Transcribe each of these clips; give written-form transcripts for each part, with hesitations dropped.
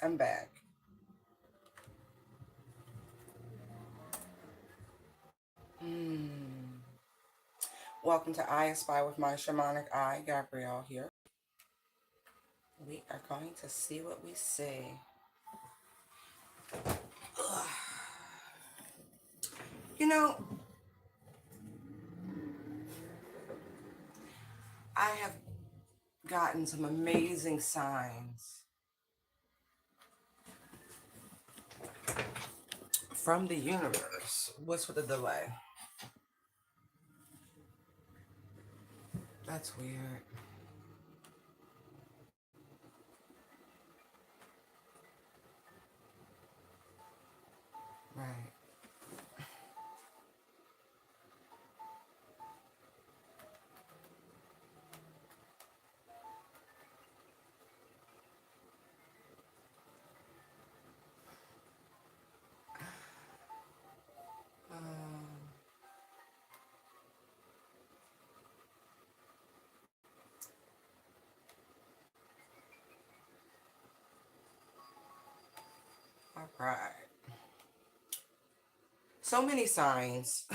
I'm back. Hmm. Welcome to I Espy with my Shamanic I, Gabrielle here. We are going to see what we see. Ugh. You know, I have gotten some amazing signs from the universe. What's with the delay? That's weird. Right. Um, all right. So many signs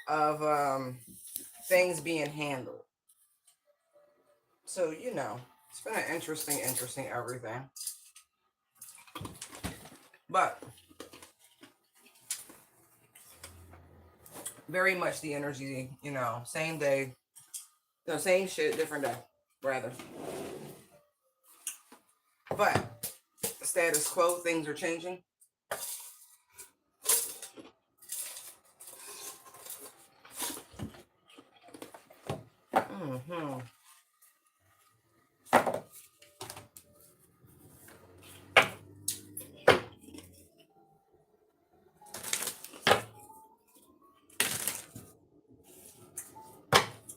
of things being handled. So, it's been an interesting everything. But very much the energy, same day, no, same shit, different day, rather. But status quo, things are changing. Mm-hmm.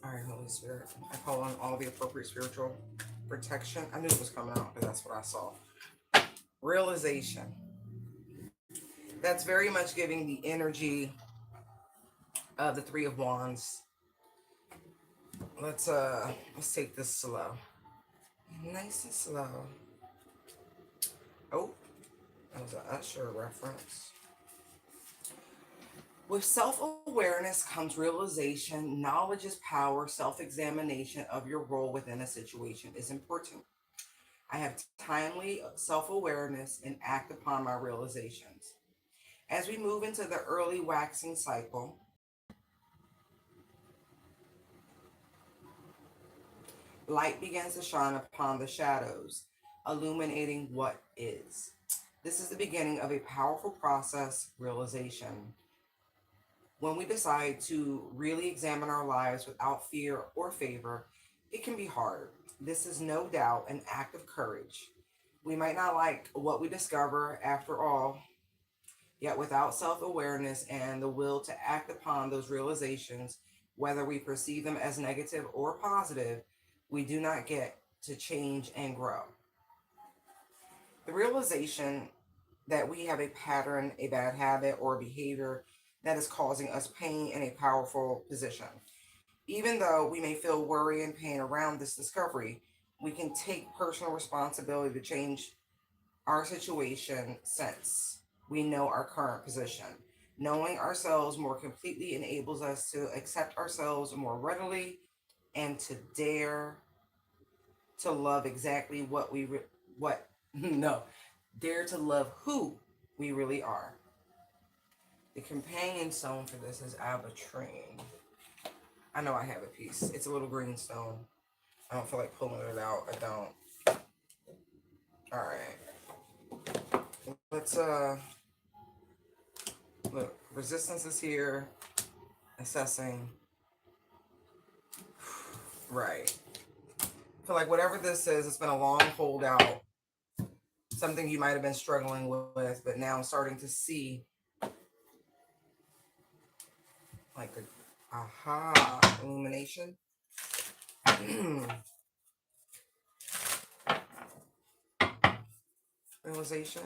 All right, Holy Spirit, I call on all the appropriate spiritual protection. I knew it was coming out because that's what I saw. Realization. That's very much giving the energy of the Three of Wands. Let's take this slow. Nice and slow. Oh, that was an Usher reference. With self awareness comes realization, knowledge is power, self examination of your role within a situation is important. I have timely self awareness and act upon my realizations. As we move into the early waxing cycle, light begins to shine upon the shadows, illuminating what is. This is the beginning of a powerful process realization. When we decide to really examine our lives without fear or favor, it can be hard. This is no doubt an act of courage. We might not like what we discover after all, yet without self awareness and the will to act upon those realizations, whether we perceive them as negative or positive, we do not get to change and grow. The realization that we have a pattern, a bad habit, or a behavior that is causing us pain in a powerful position. Even though we may feel worry and pain around this discovery, we can take personal responsibility to change our situation since we know our current position. Knowing ourselves more completely enables us to accept ourselves more readily and to dare to love exactly what no, dare to love who we really are. The companion stone for this is abatrine. I know I have a piece. It's a little green stone. I don't feel like pulling it out. I don't. All right. Let's look. Resistance is here. Assessing. Right. I feel like whatever this is, it's been a long holdout. Something you might have been struggling with, but now I'm starting to see like the aha illumination. Realization.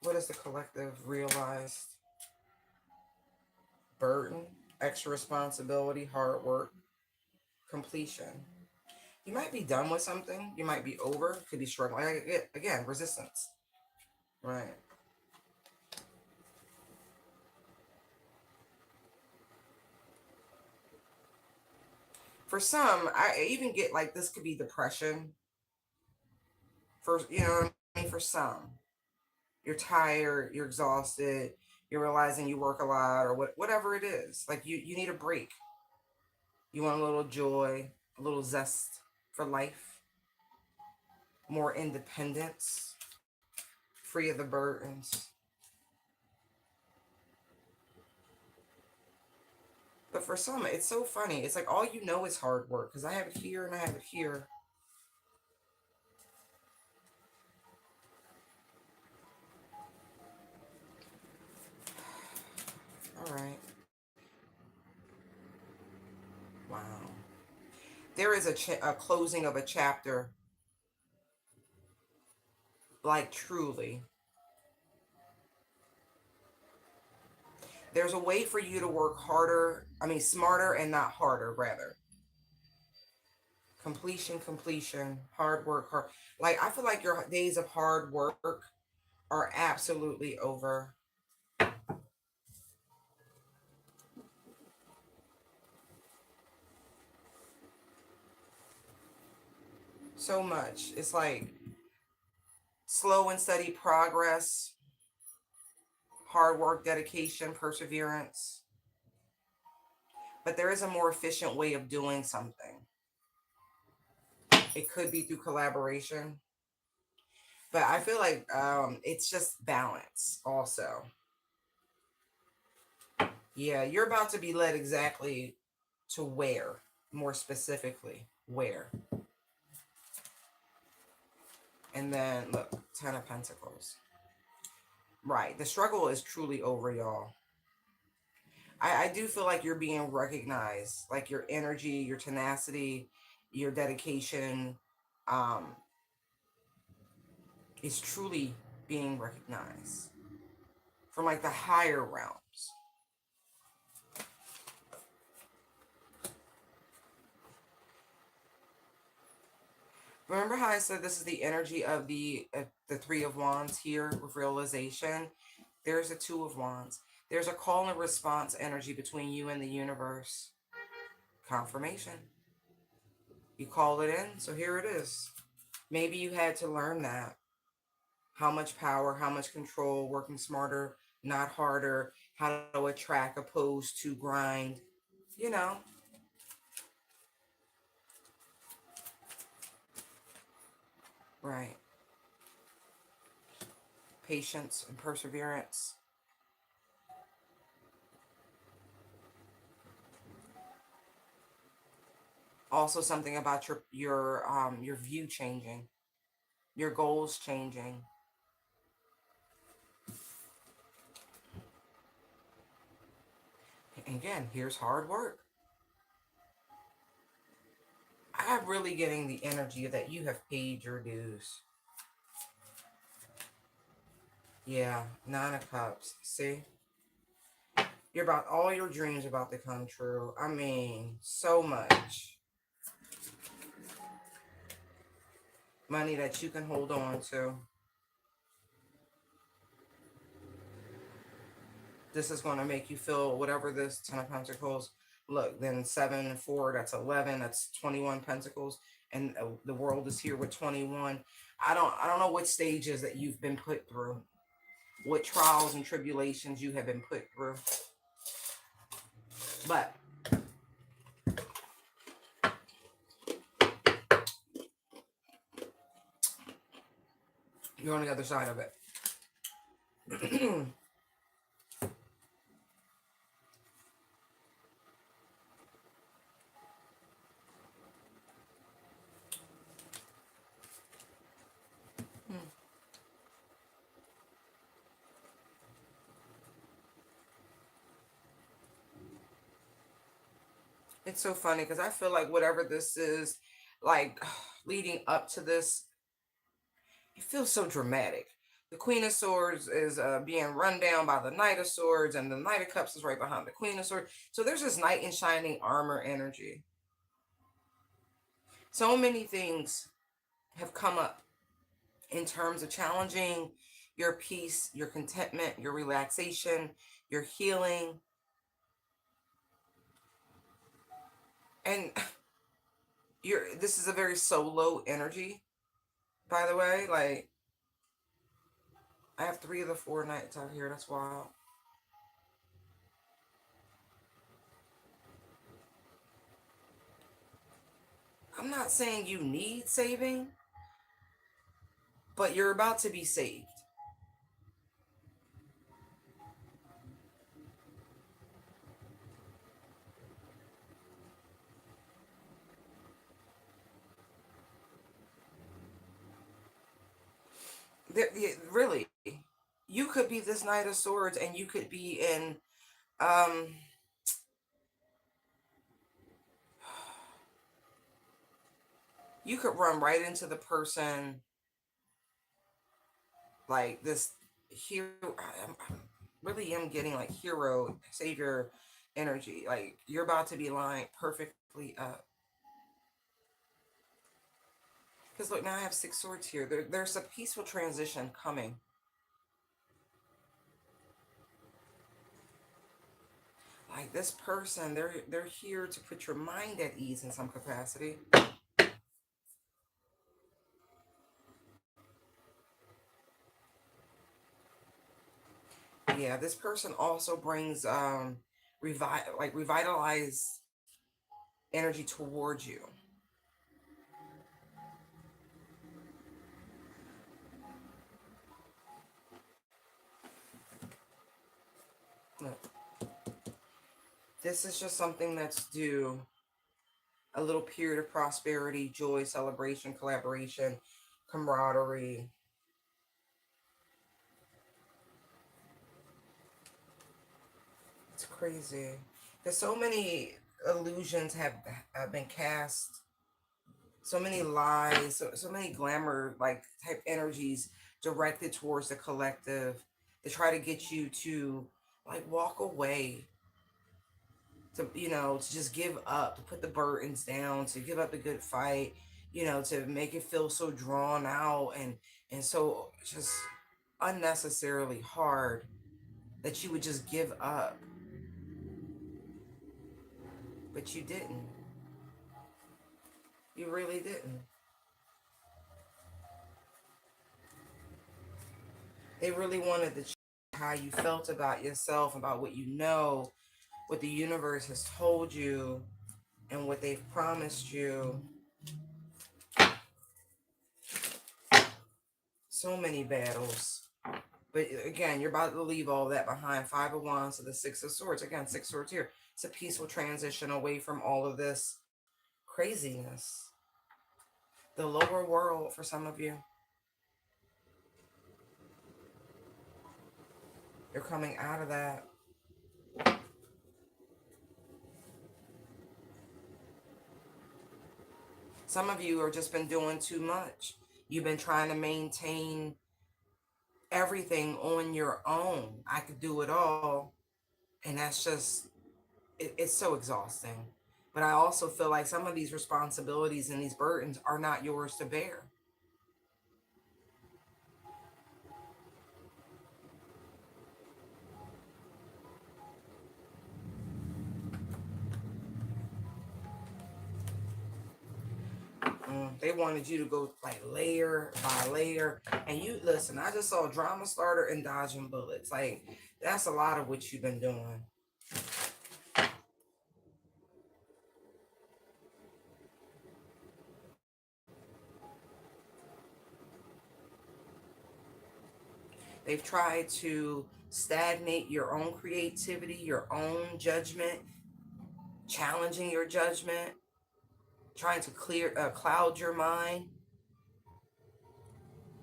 What is the collective realized burden, extra responsibility, hard work, completion? You might be done with something. You might be over. Could be struggling. Again, resistance. Right. For some, I even get like this could be depression. For what I mean, for some, you're tired, you're exhausted, you're realizing you work a lot, or whatever it is. Like you need a break. You want a little joy, a little zest for life, more independence, free of the burdens. But for some, it's so funny. It's like all you know is hard work because I have it here and I have it here. All right. Wow. There is a closing of a chapter, like truly. There's a way for you to work harder, I mean, smarter and not harder, rather. Completion, hard work, hard. Like, I feel like your days of hard work are absolutely over. So much. It's like slow and steady progress, hard work, dedication, perseverance. But there is a more efficient way of doing something. It could be through collaboration, but I feel like it's just balance also. Yeah, you're about to be led exactly to where, more specifically, where. And then look, Ten of Pentacles. Right. The struggle is truly over, y'all. I do feel like you're being recognized, like your energy, your tenacity, your dedication um, is truly being recognized from like the higher realms. Remember how I said this is the energy of the Three of Wands here with realization? There's a Two of Wands. There's a call and response energy between you and the universe. Confirmation. You called it in, so here it is. Maybe you had to learn that. How much power, how much control, working smarter, not harder, how to attract opposed to grind. You know, right. Patience and perseverance. Also something about your view changing, your goals changing. And again, here's hard work. I'm really getting the energy that you have paid your dues. Yeah, Nine of Cups. See? You're about all your dreams about to come true. I mean, so much money that you can hold on to. This is going to make you feel whatever this Ten of Pentacles. Look, then 7 and 4, that's 11, that's 21 Pentacles. And the world is here with 21. I don't know what stages that you've been put through, what trials and tribulations you have been put through. But you're on the other side of it. It's so funny because I feel like whatever this is, like leading up to this, it feels so dramatic. The Queen of Swords is being run down by the Knight of Swords, and the Knight of Cups is right behind the Queen of Swords. So there's this knight in shining armor energy. So many things have come up in terms of challenging your peace, your contentment, your relaxation, your healing. And this is a very solo energy, by the way. Like, I have 3 of the 4 nights out here. That's wild. I'm not saying you need saving, but you're about to be saved. Really, you could be this Knight of Swords, and you could be in, um, you could run right into the person, like this hero. I really am getting like hero, savior energy. Like, you're about to be lined perfectly up. Because look, now I have 6 swords here. There's a peaceful transition coming. Like, this person, they're here to put your mind at ease in some capacity. Yeah, this person also brings revitalized energy towards you. Look, this is just something that's due a little period of prosperity, joy, celebration, collaboration, camaraderie. It's crazy. There's so many illusions have been cast, so many lies, so many glamour like type energies directed towards the collective to try to get you to like walk away, to to just give up, to put the burdens down, to give up the good fight, to make it feel so drawn out and so just unnecessarily hard that you would just give up. But you didn't. You really didn't. They really wanted to change how you felt about yourself, about what you know, what the universe has told you, and what they've promised you. So many battles. But again, you're about to leave all that behind. 5 of Wands to the 6 of Swords. Again, 6 swords here. It's a peaceful transition away from all of this craziness. The lower world for some of you. You're coming out of that. Some of you have just been doing too much. You've been trying to maintain everything on your own. I could do it all. And that's just, it's so exhausting. But I also feel like some of these responsibilities and these burdens are not yours to bear. They wanted you to go like layer by layer. And you listen, I just saw drama starter and dodging bullets. Like, that's a lot of what you've been doing. They've tried to stagnate your own creativity, your own judgment, challenging your judgment, trying to cloud your mind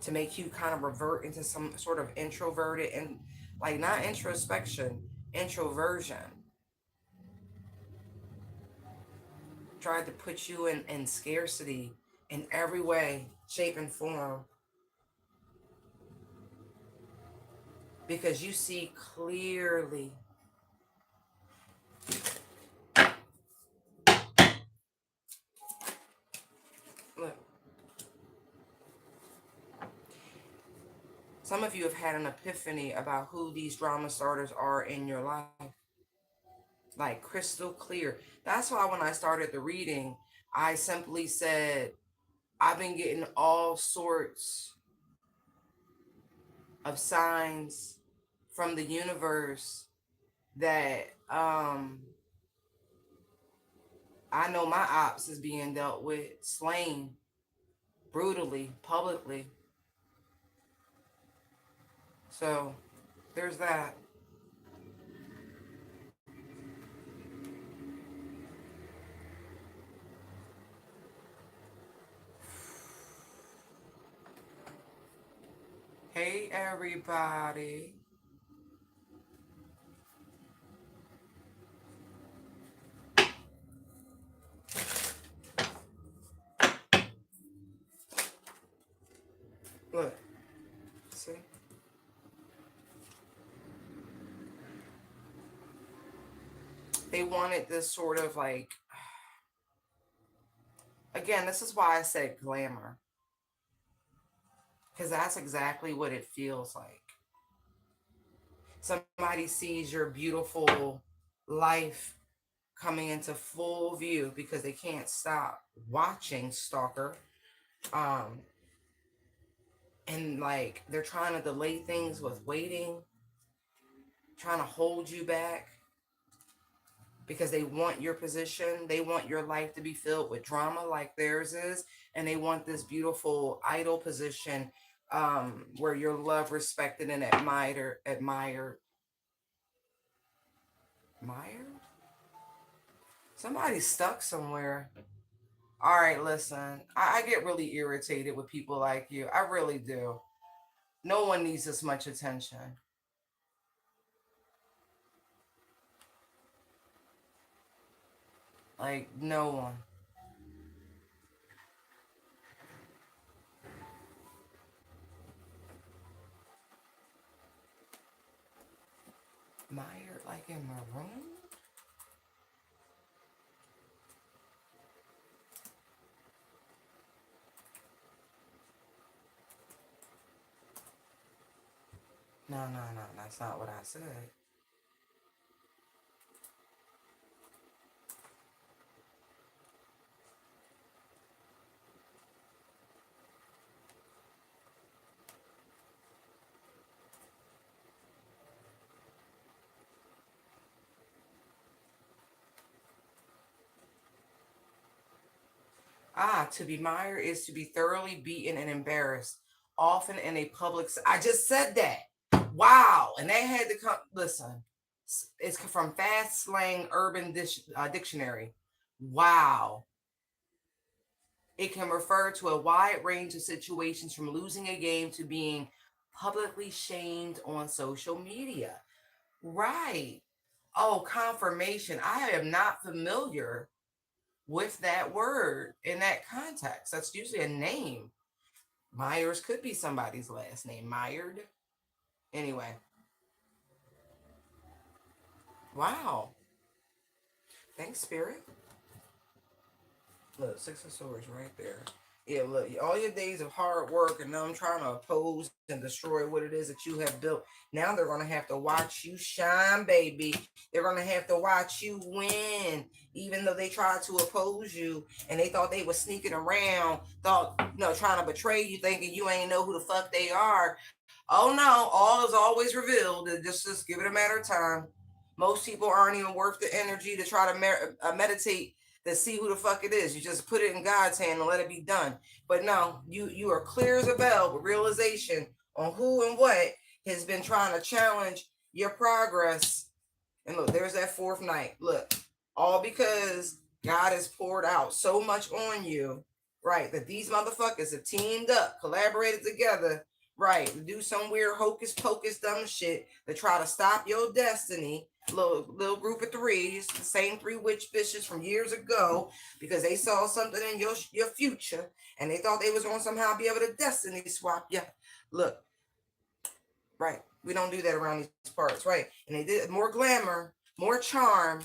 to make you kind of revert into some sort of introverted and like not introspection, introversion. Tried to put you in scarcity in every way, shape, and form because you see clearly. Look, some of you have had an epiphany about who these drama starters are in your life. Like crystal clear. That's why when I started the reading, I simply said, I've been getting all sorts of signs from the universe that I know my ops is being dealt with, slain brutally, publicly. So there's that. Hey everybody. Look, see? They wanted this sort of like, again, this is why I said glamour. Because that's exactly what it feels like. Somebody sees your beautiful life coming into full view because they can't stop watching, stalker. Um, and like they're trying to delay things with waiting, trying to hold you back because they want your position. They want your life to be filled with drama like theirs is. And they want this beautiful idol position where you're loved, respected, and admired. Somebody's stuck somewhere. All right, listen. I get really irritated with people like you. I really do. No one needs this much attention. Like, no one. Admired, like in maroon? No, no, no. That's not what I said. To be mired is to be thoroughly beaten and embarrassed, often in a public. I just said that. Wow. And they had to come. Listen, it's from Fast Slang Urban Dictionary. Wow. It can refer to a wide range of situations from losing a game to being publicly shamed on social media. Right. Oh, confirmation. I am not familiar with that word in that context. That's usually a name. Myers could be somebody's last name. Myred. Anyway. Wow. Thanks, Spirit. Look, Six of Swords right there. Yeah, look, all your days of hard work and them trying to oppose and destroy what it is that you have built. Now they're going to have to watch you shine, baby. They're going to have to watch you win. Even though they tried to oppose you and they thought they were sneaking around, trying to betray you, thinking you ain't know who the fuck they are. Oh no, all is always revealed. Just give it a matter of time. Most people aren't even worth the energy to try to meditate to see who the fuck it is. You just put it in God's hand and let it be done. But no, you are clear as a bell with realization on who and what has been trying to challenge your progress. And look, there's that fourth night. Look, all because God has poured out so much on you, right? That these motherfuckers have teamed up, collaborated together, right? To do some weird hocus pocus dumb shit to try to stop your destiny. Little group of threes, the same three witch bitches from years ago, because they saw something in your future and they thought they was gonna somehow be able to destiny swap you. Look, right? We don't do that around these parts, right? And they did more glamour, more charm,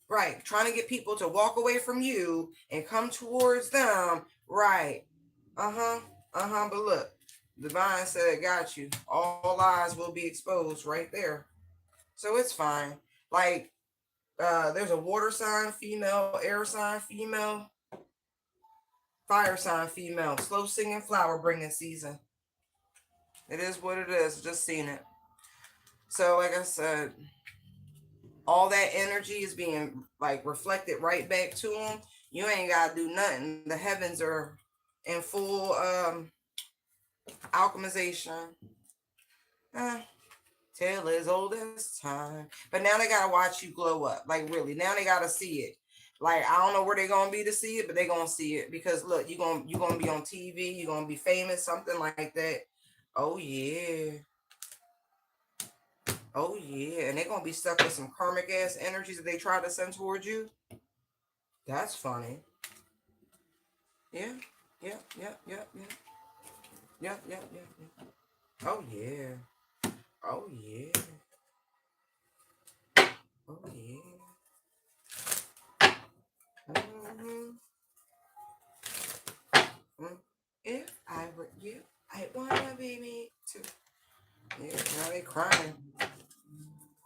right? Trying to get people to walk away from you and come towards them, right? Uh huh. But look, Divine said, got you. All lies will be exposed right there. So it's fine. Like, there's a water sign female, air sign female, fire sign female, slow singing flower bringing season. It is what it is. Just seen it. So, like I said, all that energy is being like reflected right back to them. You ain't gotta do nothing. The heavens are in full alchemization. Eh, tale as old as time. But now they gotta watch you glow up. Like really. Now they gotta see it. Like I don't know where they're gonna be to see it, but they're gonna see it. Because look, you're gonna be on TV, you're gonna be famous, something like that. Oh yeah. Oh yeah. And they're gonna be stuck with some karmic ass energies that they try to send towards you. That's funny. Yeah. Yeah. Yeah. Yeah. Yeah. Yeah. Yeah. Yeah. Yeah. Oh yeah. Oh yeah. Oh yeah. Mm-hmm. Mm. If I were you, I'd wanna be me too. Yeah, now they crying.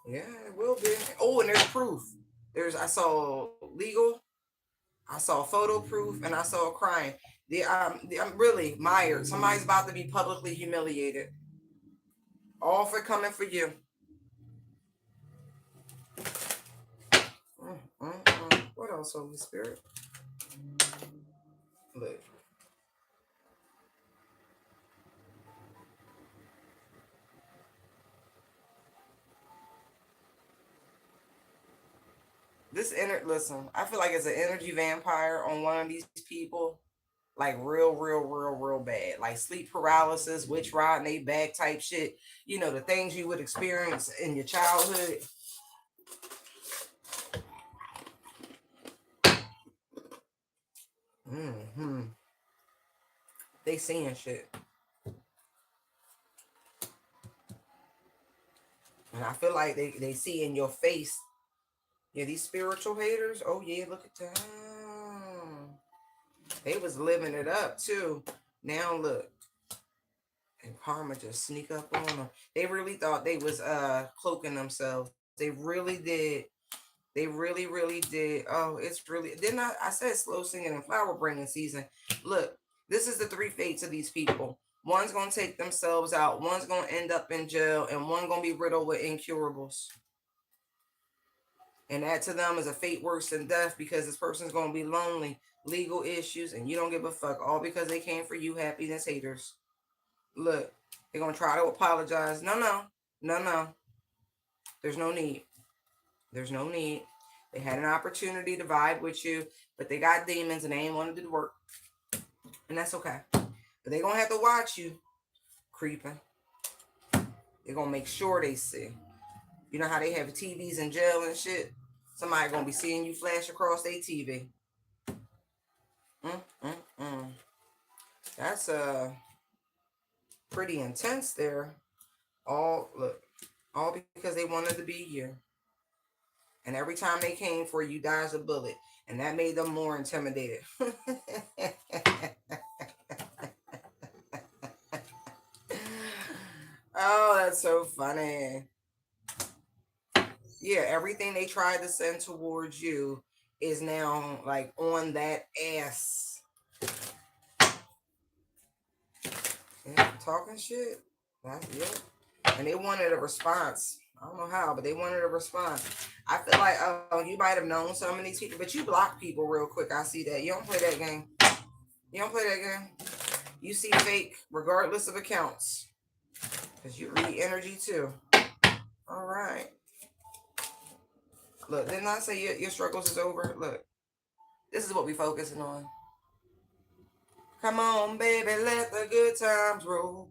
Yeah, it will be. Oh, and there's proof. I saw legal, I saw photo proof, and I saw crying. I'm really mired. Somebody's about to be publicly humiliated. All for coming for you. What else, Holy Spirit? Look. Listen, I feel like it's an energy vampire on one of these people. Like real bad. Like sleep paralysis, witch riding they back type shit. You know, the things you would experience in your childhood. Mm-hmm. They seeing shit. And I feel like they see in your face. Yeah, these spiritual haters. Oh yeah, look at them. They was living it up too. Now look. And karma just sneak up on them. They really thought they was cloaking themselves. They really did. They really did. Oh, it's really didn't I said slow singing and flower bringing season. Look, this is the three fates of these people. One's gonna take themselves out, one's gonna end up in jail, and one gonna be riddled with incurables. And that to them is a fate worse than death because this person's gonna be lonely, legal issues, and you don't give a fuck. All because they came for you, happiness haters. Look, they're gonna try to apologize. No. There's no need. There's no need. They had an opportunity to vibe with you, but they got demons and they ain't want to do the work. And that's okay. But they're going to have to watch you creeping. They're going to make sure they see. You know how they have TVs in jail and shit? Somebody going to be seeing you flash across their TV. Mm. That's pretty intense there. All because they wanted to be here. And every time they came for you, dodged a bullet. And that made them more intimidated. Oh, that's so funny. Yeah, everything they tried to send towards you is now like on that ass. Yeah, talking shit. That's it. And they wanted a response. I don't know how, but they wanted a response. I feel like you might have known some of these people, but you block people real quick. I see that. You don't play that game. You don't play that game. You see fake regardless of accounts. Because you read energy too. All right. Look, didn't I say your struggles is over? Look, this is what we focusing on. Come on, baby, let the good times roll.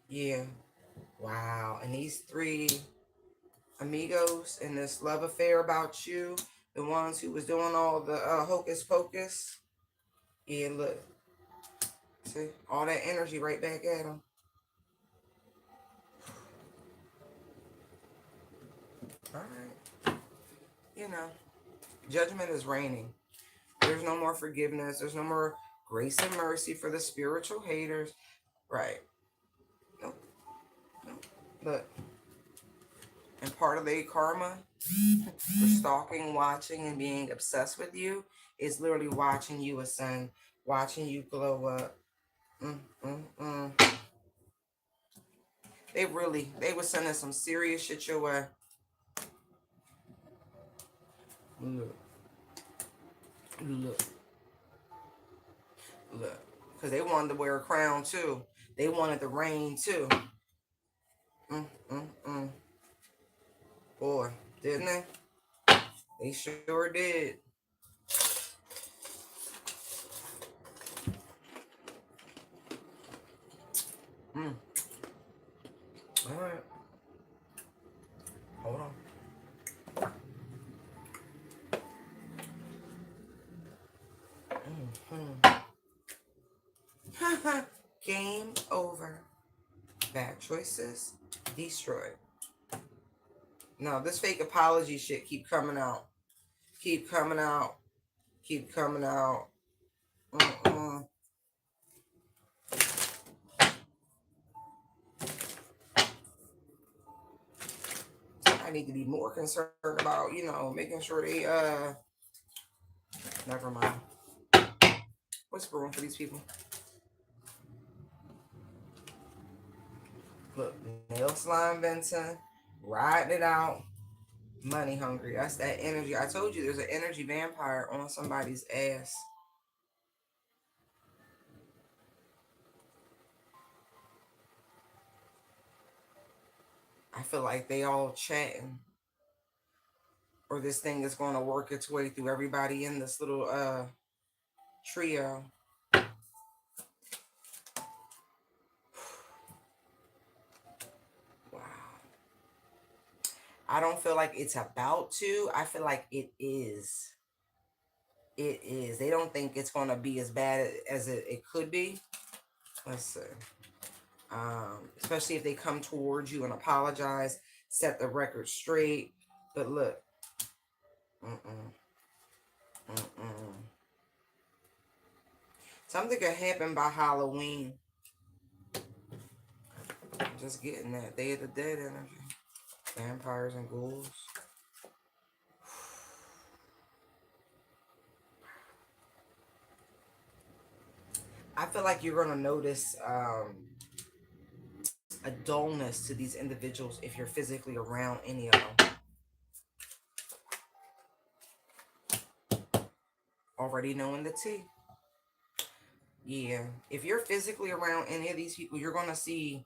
Yeah. Wow. And these three amigos in this love affair about you, the ones who was doing all the hocus pocus. Yeah, look. See, all that energy right back at them. All right. You know, judgment is reigning. There's no more forgiveness. There's no more grace and mercy for the spiritual haters. Right. Nope. Nope. Look. And part of their karma for stalking, watching, and being obsessed with you is literally watching you ascend, watching you glow up. Mm, mm, mm. They were sending some serious shit your way. Look, look, look. Because they wanted to wear a crown too. They wanted the reign too. Mm, mm, mm. Boy, didn't they? They sure did. Mm. All right. Hold on. Mm-hmm. Game over. Bad choices destroyed. No, this fake apology shit keep coming out. Keep coming out. Keep coming out. Mm-mm. I need to be more concerned about, making sure they never mind. What's brewing for these people? Look, nail slime Vincent, riding it out, money hungry. That's that energy. I told you there's an energy vampire on somebody's ass. I feel like they all chatting. Or this thing is going to work its way through everybody in this little trio. Wow. I don't feel like it's about to. I feel like it is. It is. They don't think it's going to be as bad as it could be. Let's see. Especially if they come towards you and apologize, set the record straight. But look. Mm-mm. Mm-mm. Something could happen by Halloween. I'm just getting that Day of the Dead energy. Vampires and ghouls. I feel like you're going to notice a dullness to these individuals if you're physically around any of them. Already knowing the tea. Yeah. If you're physically around any of these people, you're going to see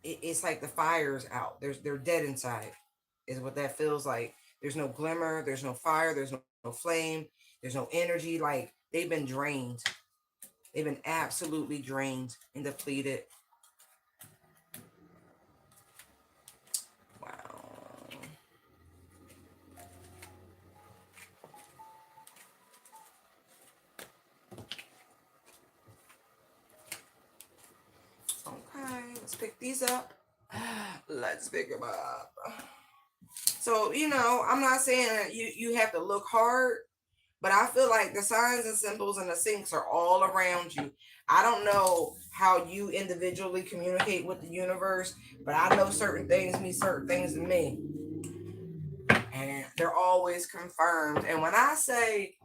it's like the fire's out. They're dead inside, is what that feels like. There's no glimmer, there's no fire, there's no flame, there's no energy. Like they've been drained. They've been absolutely drained and depleted. Wow. Okay, let's pick these up. Let's pick them up. So, I'm not saying that you have to look hard, but I feel like the signs and symbols and the syncs are all around you. I don't know how you individually communicate with the universe, but I know certain things mean certain things to me. And they're always confirmed. And when I say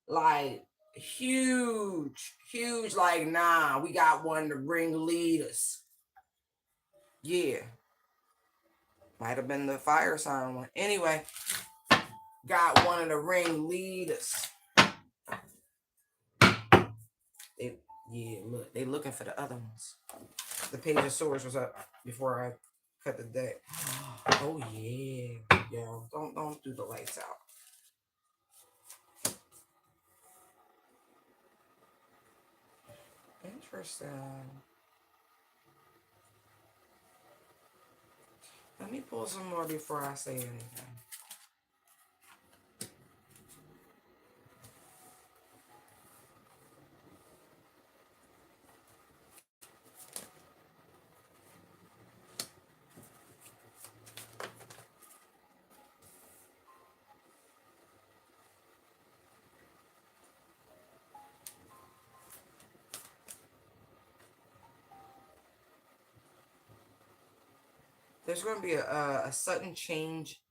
like huge, huge, like, nah, we got one to bring leaders. Yeah. Might have been the fire sign one. Anyway, got one of the ring leaders. Look, they looking for the other ones. The Page of Swords was up before I cut the deck. Oh yeah, yo, don't do the lights out. Interesting. Let me pull some more before I say anything. There's going to be a sudden change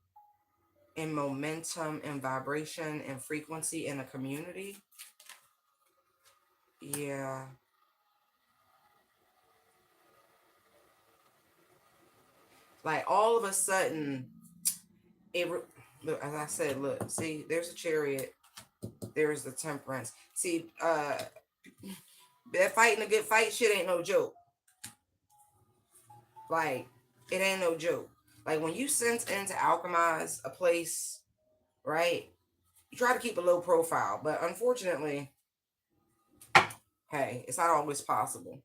in momentum and vibration and frequency in a community. Yeah. Like all of a sudden, look, as I said, look, see, there's a chariot, there's the temperance. See, that fighting a good fight shit ain't no joke. Like, it ain't no joke. Like, when you sense into alchemize a place, right? You try to keep a low profile, but unfortunately, hey, it's not always possible.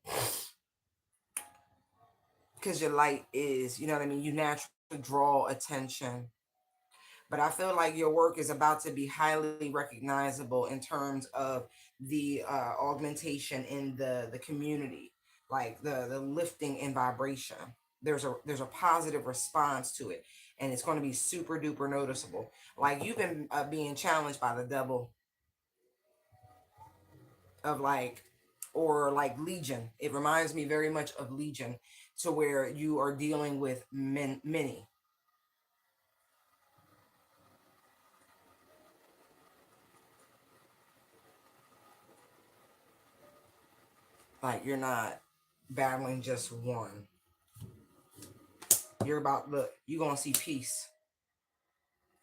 Because your light is, you know what I mean? You naturally draw attention. But I feel like your work is about to be highly recognizable in terms of the augmentation in the community, like the lifting in vibration. There's a positive response to it, and it's going to be super duper noticeable. Like you've been being challenged by the devil of like, or like Legion. It reminds me very much of Legion, to where you are dealing with many. Like you're not battling just one. You're about, look, you're gonna see peace.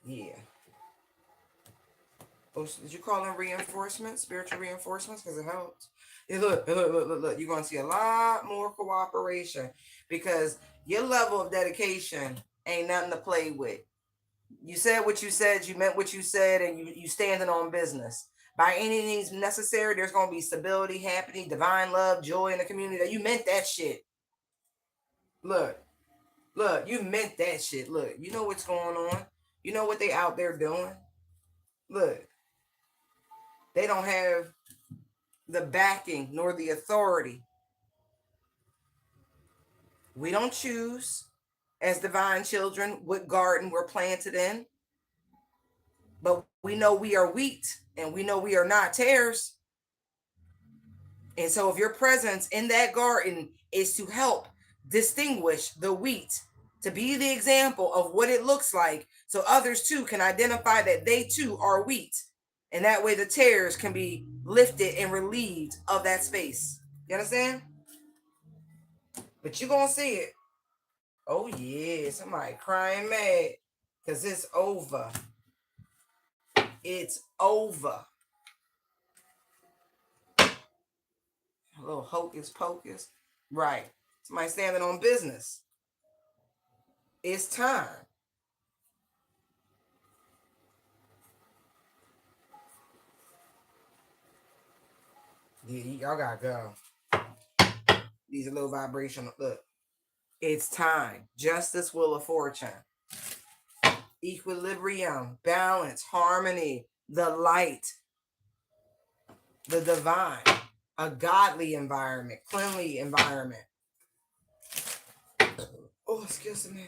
Yeah. Oh, did you call in reinforcements, spiritual reinforcements? Because it helps. Yeah, look. You're gonna see a lot more cooperation because your level of dedication ain't nothing to play with. You said what you said, you meant what you said, and you standing on business. By any means necessary, there's gonna be stability happening, divine love, joy in the community. You meant that shit. Look, look, you meant that shit. Look, you know what's going on. You know what they out there doing. Look, they don't have the backing nor the authority. We don't choose as divine children what garden we're planted in, but we know we are wheat and we know we are not tares. And so if your presence in that garden is to help distinguish the wheat, to be the example of what it looks like, so others too can identify that they too are wheat. And that way the tares can be lifted and relieved of that space. You understand? But you're going to see it. Oh, yeah. Somebody crying mad because it's over. It's over. A little hocus pocus. Right. Somebody standing on business. It's time. Yeah, y'all gotta go. These are low vibrational. Look, it's time. Justice, will of fortune, equilibrium, balance, harmony, the light, the divine, a godly environment, cleanly environment. Oh, excuse me.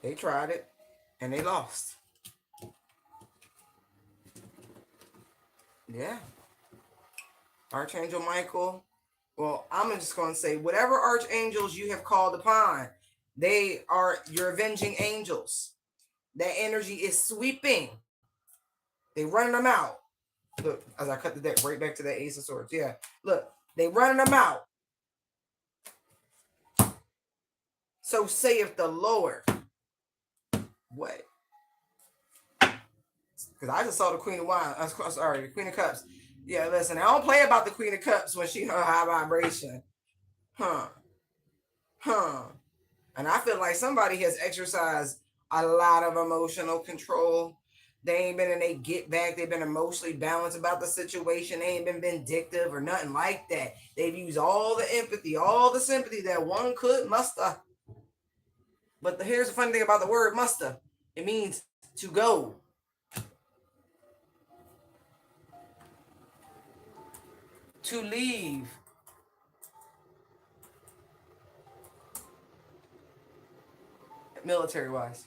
They tried it and they lost. Yeah. Archangel Michael. Well, I'm just going to say whatever archangels you have called upon, they are your avenging angels. That energy is sweeping. They running them out. Look, as I cut the deck right back to that Ace of Swords. Yeah. Look, they running them out. So saith the Lord. What? Because I just saw the Queen of Wands. I'm sorry, the Queen of Cups. Yeah, listen, I don't play about the Queen of Cups when she her high vibration. Huh. Huh. And I feel like somebody has exercised a lot of emotional control. They ain't been in a get back. They've been emotionally balanced about the situation. They ain't been vindictive or nothing like that. They've used all the empathy, all the sympathy that one could muster. But here's the funny thing about the word muster. It means to go. To leave. Military wise.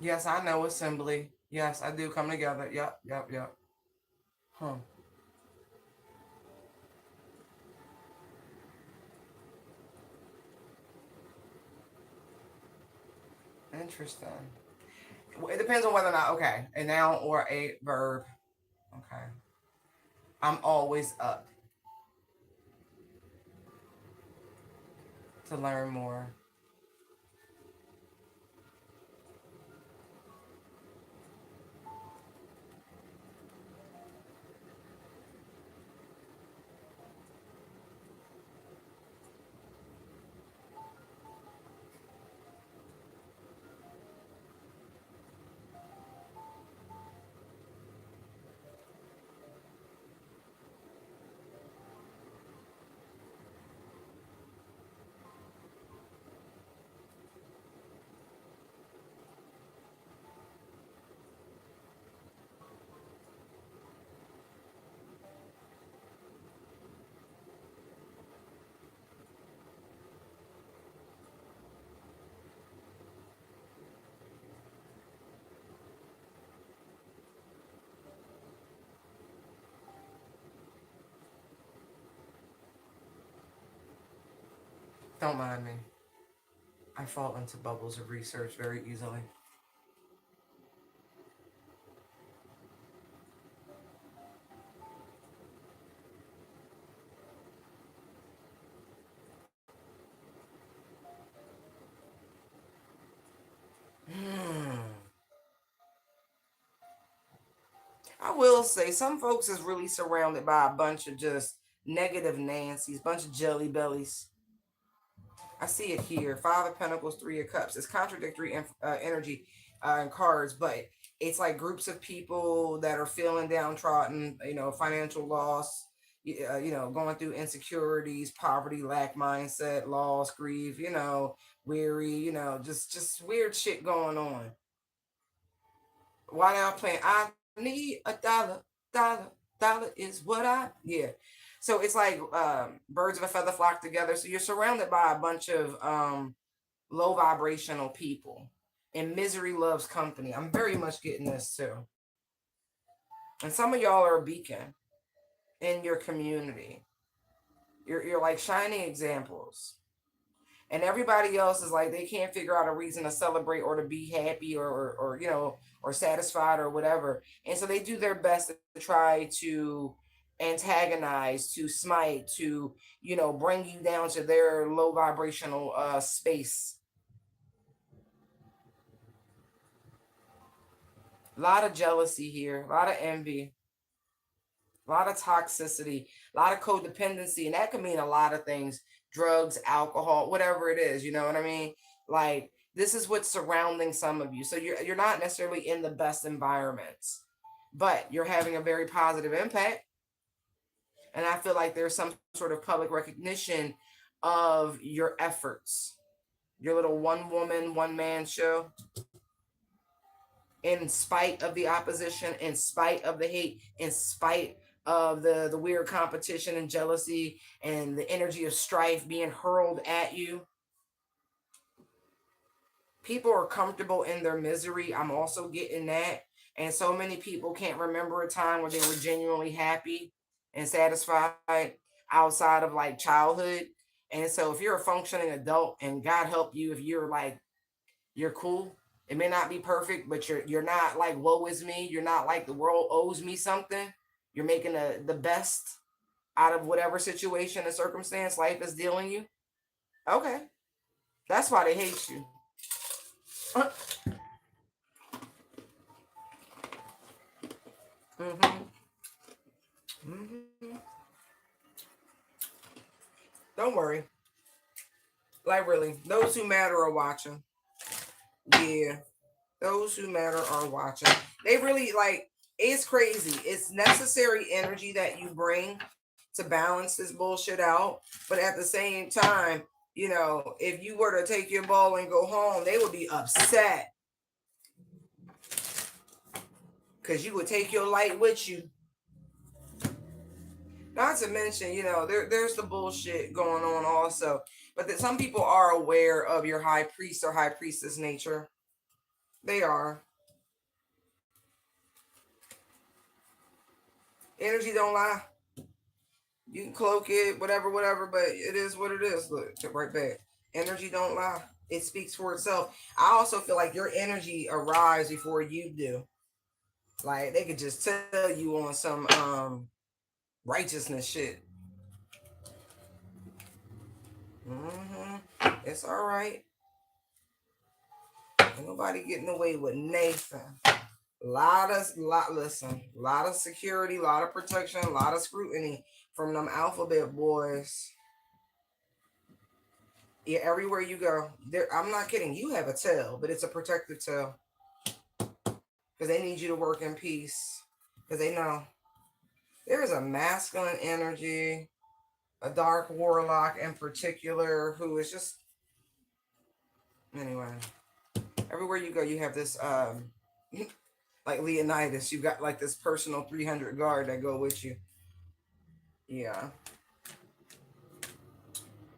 Yes, I know assembly. Yes, I do come together. Yep, yep, yep. Huh. Interesting. Well, it depends on whether or not, okay, a noun or a verb. Okay. I'm always up to learn more. Don't mind me. I fall into bubbles of research very easily. Hmm. I will say some folks is really surrounded by a bunch of just negative Nancy's, bunch of jelly bellies. I see it here. Five of Pentacles, Three of Cups. It's contradictory energy and cards, but it's like groups of people that are feeling downtrodden. Financial loss. Going through insecurities, poverty, lack mindset, loss, grief. Weary. Just weird shit going on. Why they all playing? I need a dollar, dollar, dollar is what I yeah. So it's like birds of a feather flock together. So you're surrounded by a bunch of low vibrational people, and misery loves company. I'm very much getting this too. And some of y'all are a beacon in your community. You're like shining examples. And everybody else is like they can't figure out a reason to celebrate or to be happy or satisfied or whatever, and so they do their best to try to antagonize, to smite, to bring you down to their low vibrational space. A lot of jealousy here, a lot of envy, a lot of toxicity, a lot of codependency, and that can mean a lot of things: drugs, alcohol, whatever it is. You know what I mean? Like this is what's surrounding some of you. So you're not necessarily in the best environments, but you're having a very positive impact. And I feel like there's some sort of public recognition of your efforts. Your little one woman, one man show, in spite of the opposition, in spite of the hate, in spite of the weird competition and jealousy and the energy of strife being hurled at you. People are comfortable in their misery. I'm also getting that. And so many people can't remember a time where they were genuinely happy and satisfied outside of like childhood. And so if you're a functioning adult, and God help you if you're cool. It may not be perfect, but you're not like woe is me. You're not like the world owes me something. You're making the best out of whatever situation and circumstance life is dealing you. Okay, that's why they hate you. Mm-hmm. Mm-hmm. Don't worry. Like really, those who matter are watching. Yeah, those who matter are watching. They really like. It's crazy. It's necessary energy that you bring to balance this bullshit out. But at the same time, if you were to take your ball and go home, they would be upset because you would take your light with you. Not to mention, there's the bullshit going on also. But that some people are aware of your high priest or high priestess nature. They are. Energy don't lie. You can cloak it, whatever, whatever, but it is what it is. Look, right back. Energy don't lie. It speaks for itself. I also feel like your energy arrives before you do. Like they could just tell you on some righteousness shit. It's all right. Ain't nobody getting away with Nathan. Listen, lot of security, lot of protection, a lot of scrutiny from them alphabet boys. Yeah, everywhere you go. I'm not kidding. You have a tail, but it's a protective tail. Because they need you to work in peace. Because they know there is a masculine energy, a dark warlock in particular, who is just, anyway. Everywhere you go, you have this, like Leonidas, you got like this personal 300 guard that go with you. Yeah.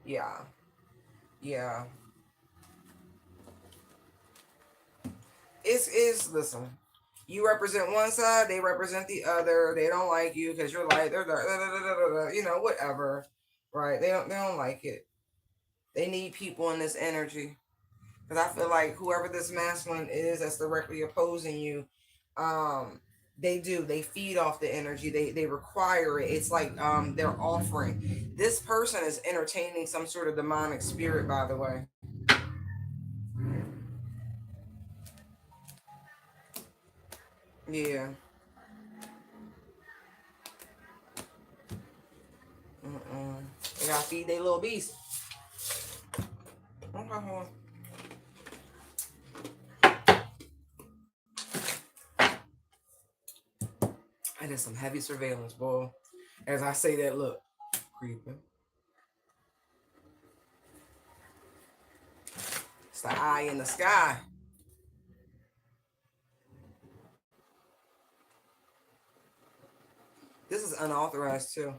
Yeah. Yeah. It's listen. You represent one side, they represent the other. They don't like you because you're like they're you know, whatever. Right? They don't like it. They need people in this energy. Because I feel like whoever this masculine is that's directly opposing you, they do. They feed off the energy. They require it. It's like they're offering. This person is entertaining some sort of demonic spirit, by the way. Yeah. They gotta feed their little beast. Okay, hold on. I did some heavy surveillance, boy. As I say that, look, creeping. It's the eye in the sky. This is unauthorized too,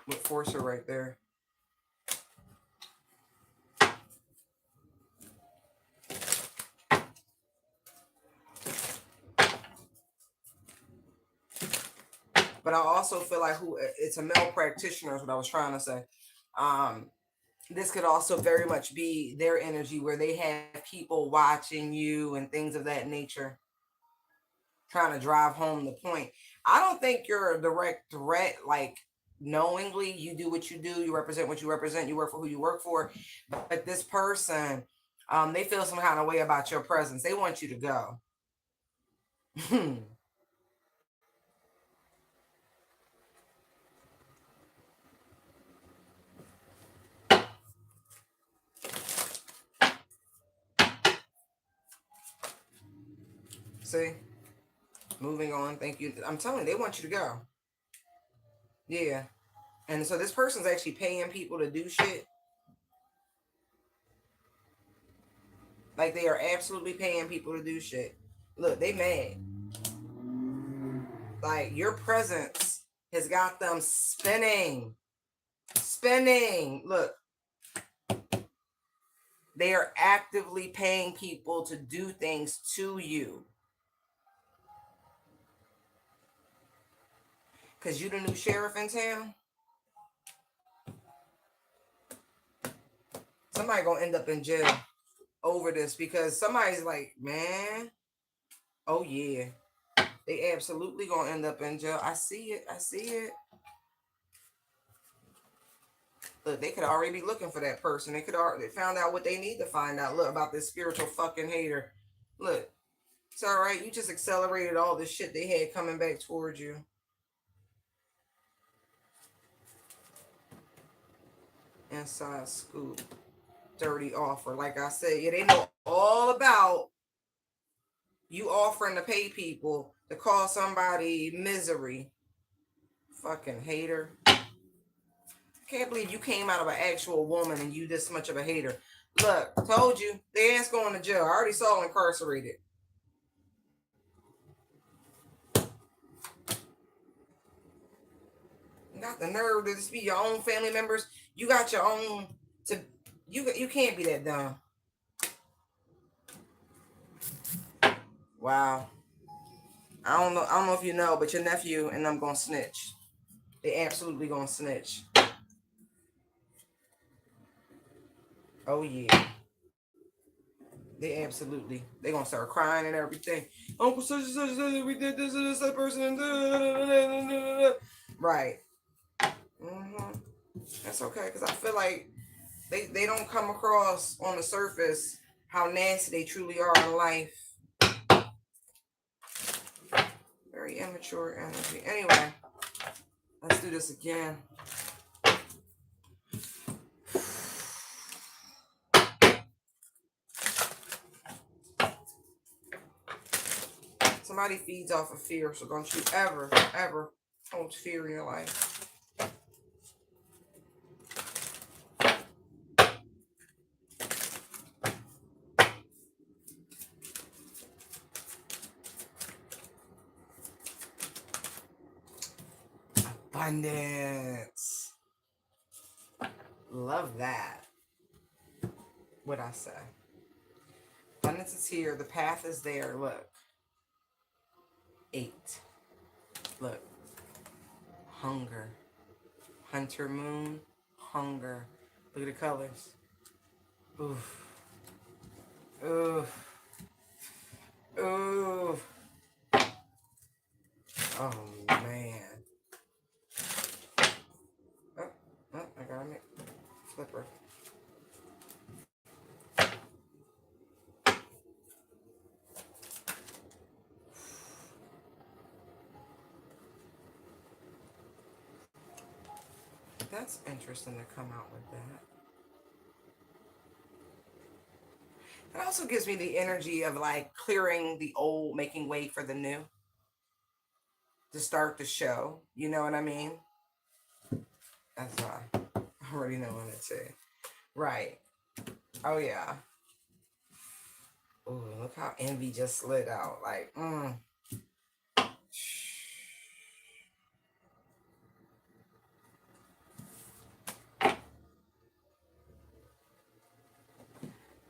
with Forcer right there. But I also feel like who it's a male practitioner is what I was trying to say. Um, this could also very much be their energy where they have people watching you and things of that nature, trying to drive home the point. I don't think you're a direct threat, like knowingly you do what you do, you represent what you represent, you work for who you work for. But this person, they feel some kind of way about your presence. They want you to go. See, moving on. Thank you. I'm telling you, they want you to go. Yeah. And so this person's actually paying people to do shit. Like they are absolutely paying people to do shit. Look, they mad. Like your presence has got them spinning. Spinning. Look, they are actively paying people to do things to you. Cause you the new sheriff in town. Somebody gonna end up in jail over this because somebody's like, man, oh yeah. They absolutely gonna end up in jail. I see it. I see it. Look, they could already be looking for that person. They could already found out what they need to find out. Look about this spiritual fucking hater. Look, it's all right. You just accelerated all the shit they had coming back towards you. Inside scoop, dirty offer. Like I said, yeah, they know all about you offering to pay people to cause somebody misery. Fucking hater. Can't believe you came out of an actual woman and you this much of a hater. Look, told you, they ass going to jail. I already saw incarcerated. You got the nerve to just be your own family members. You got your own to you can't be that dumb. Wow. I don't know if you know, but your nephew and I'm gonna snitch. They absolutely gonna snitch. Oh yeah. They absolutely. They gonna start crying and everything. Uncle such and such, we did this and this that person and right. Mm-hmm. That's okay, because I feel like they don't come across on the surface how nasty they truly are in life. Very immature energy. Anyway, let's do this again. Somebody feeds off of fear, so don't you ever, ever hold fear in your life. Abundance. Love that. What I say. Abundance is here. The path is there. Look. 8. Look. Hunger. Hunter moon. Hunger. Look at the colors. Oof. Oof. Oof. Oh, man. Oh, I got it. Flipper. That's interesting to come out with that. It also gives me the energy of like clearing the old, making way for the new to start the show. You know what I mean? That's why I already know what it say. Right. Oh yeah. Oh, look how envy just slid out. Like,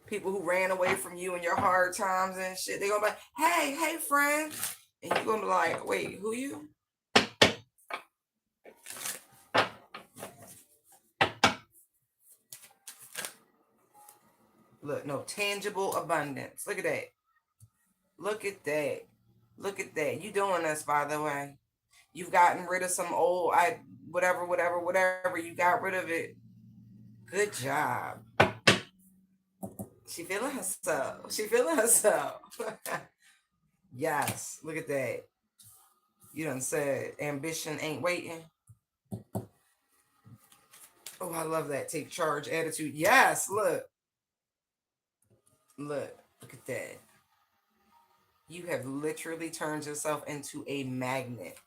people who ran away from you in your hard times and shit, they gonna be like, hey, friend. And you're gonna be like, wait, who you? Look, no, tangible abundance. Look at that. Look at that. Look at that. You doing this, by the way. You've gotten rid of some old, whatever. You got rid of it. Good job. She feeling herself. She feeling herself. Yes. Look at that. You done said ambition ain't waiting. Oh, I love that. Take charge attitude. Yes. Look. Look at that. You have literally turned yourself into a magnet.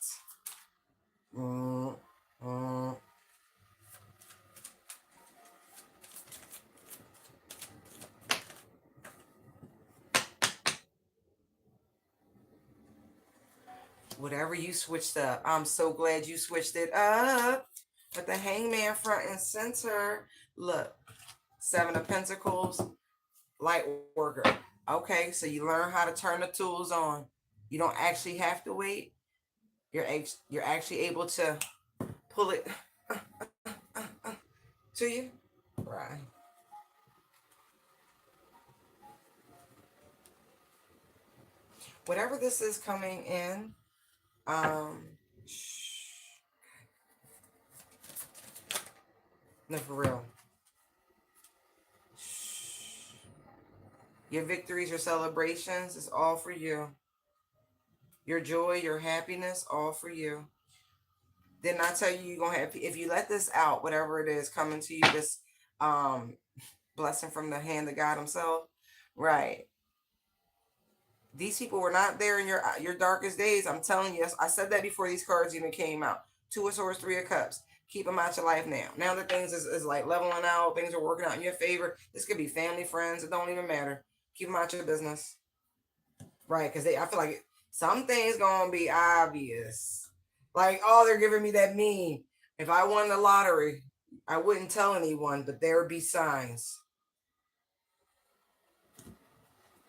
Mm, mm. Whatever you switched up, I'm so glad you switched it up. With the hangman front and center. Look, 7 of Pentacles, light worker. Okay, so you learn how to turn the tools on. You don't actually have to wait. You're actually able to pull it to you. Right. Whatever this is coming in, no, for real. Your victories, your celebrations, is all for you. Your joy, your happiness, all for you. Didn't I tell you you're gonna have, if you let this out, whatever it is coming to you, this blessing from the hand of God himself, right? These people were not there in your darkest days. I'm telling you, I said that before these cards even came out. 2 of Swords, 3 of Cups. Keep them out your life now. Now that things is like leveling out, things are working out in your favor. This could be family, friends. It don't even matter. Keep them out your business, right? Because I feel like some things gonna be obvious. Like, oh, they're giving me that meme. If I won the lottery, I wouldn't tell anyone, but there would be signs.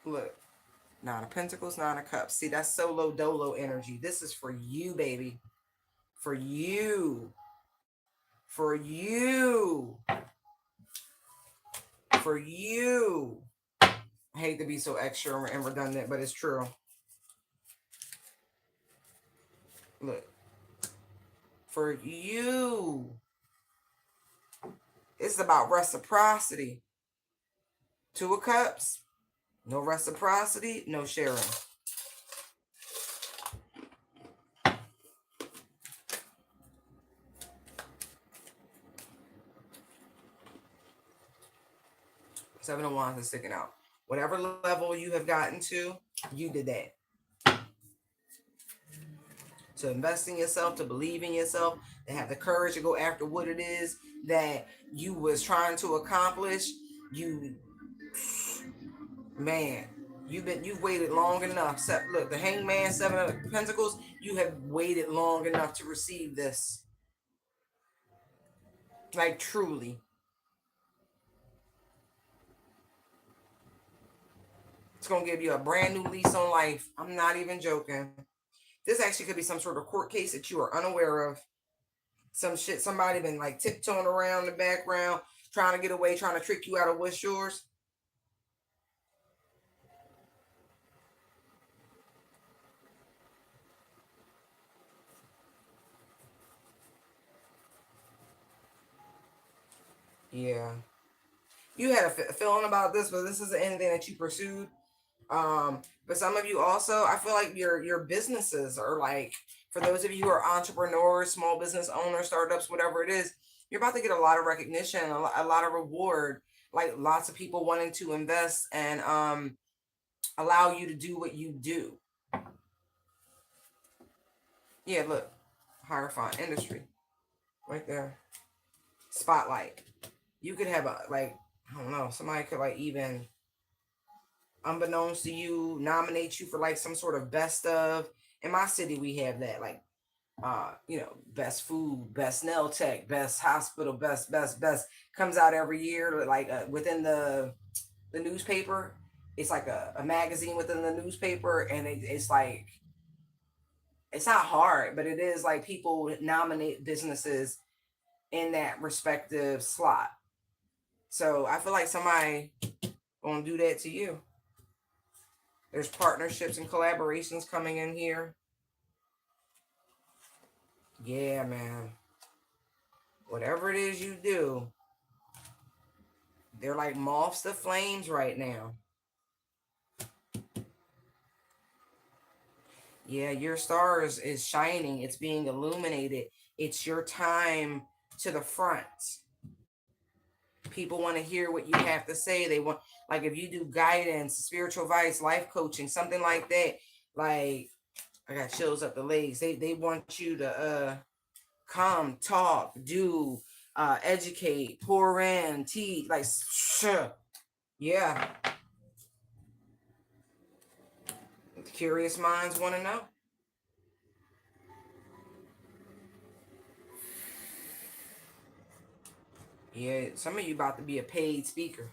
Look. Nine of Pentacles, Nine of Cups. See, that's solo dolo energy. This is for you, baby. For you. For you. For you. I hate to be so extra and redundant, but it's true. Look. For you. It's about reciprocity. Two of Cups. No reciprocity, no sharing. Seven of Wands is sticking out. Whatever level you have gotten to, you did that. To invest in yourself, to believe in yourself, to have the courage to go after what it is that you was trying to accomplish. Man, you've waited long enough. Look, the Hangman, Seven of Pentacles, you have waited long enough to receive this. Like, truly. It's going to give you a brand new lease on life. I'm not even joking. This actually could be some sort of court case that you are unaware of. Some shit, somebody been like tiptoeing around in the background, trying to get away, trying to trick you out of what's yours. Yeah. You had a feeling about this, but this isn't anything that you pursued. But some of you also, I feel like your businesses are like, for those of you who are entrepreneurs, small business owners, startups, whatever it is, you're about to get a lot of recognition, a lot of reward, like lots of people wanting to invest and allow you to do what you do. Yeah, look, Hierophant industry, right there, spotlight. You could have a like, I don't know, somebody could like even unbeknownst to you, nominate you for like some sort of best of. In my city, we have that, like, best food, best nail tech, best hospital, best comes out every year, like within the newspaper. It's like a magazine within the newspaper, and it's like, it's not hard, but it is like people nominate businesses in that respective slot. So I feel like somebody gonna do that to you. There's partnerships and collaborations coming in here. Yeah, man. Whatever it is you do, they're like moths to flames right now. Yeah, your star is shining. It's being illuminated. It's your time to the front. People want to hear what you have to say. They want, like, if you do guidance, spiritual advice, life coaching, something like that. Like, I got chills up the legs. They want you to come, talk, do, educate, pour in, teach, like, sure. Yeah. Curious minds want to know. Yeah, some of you about to be a paid speaker.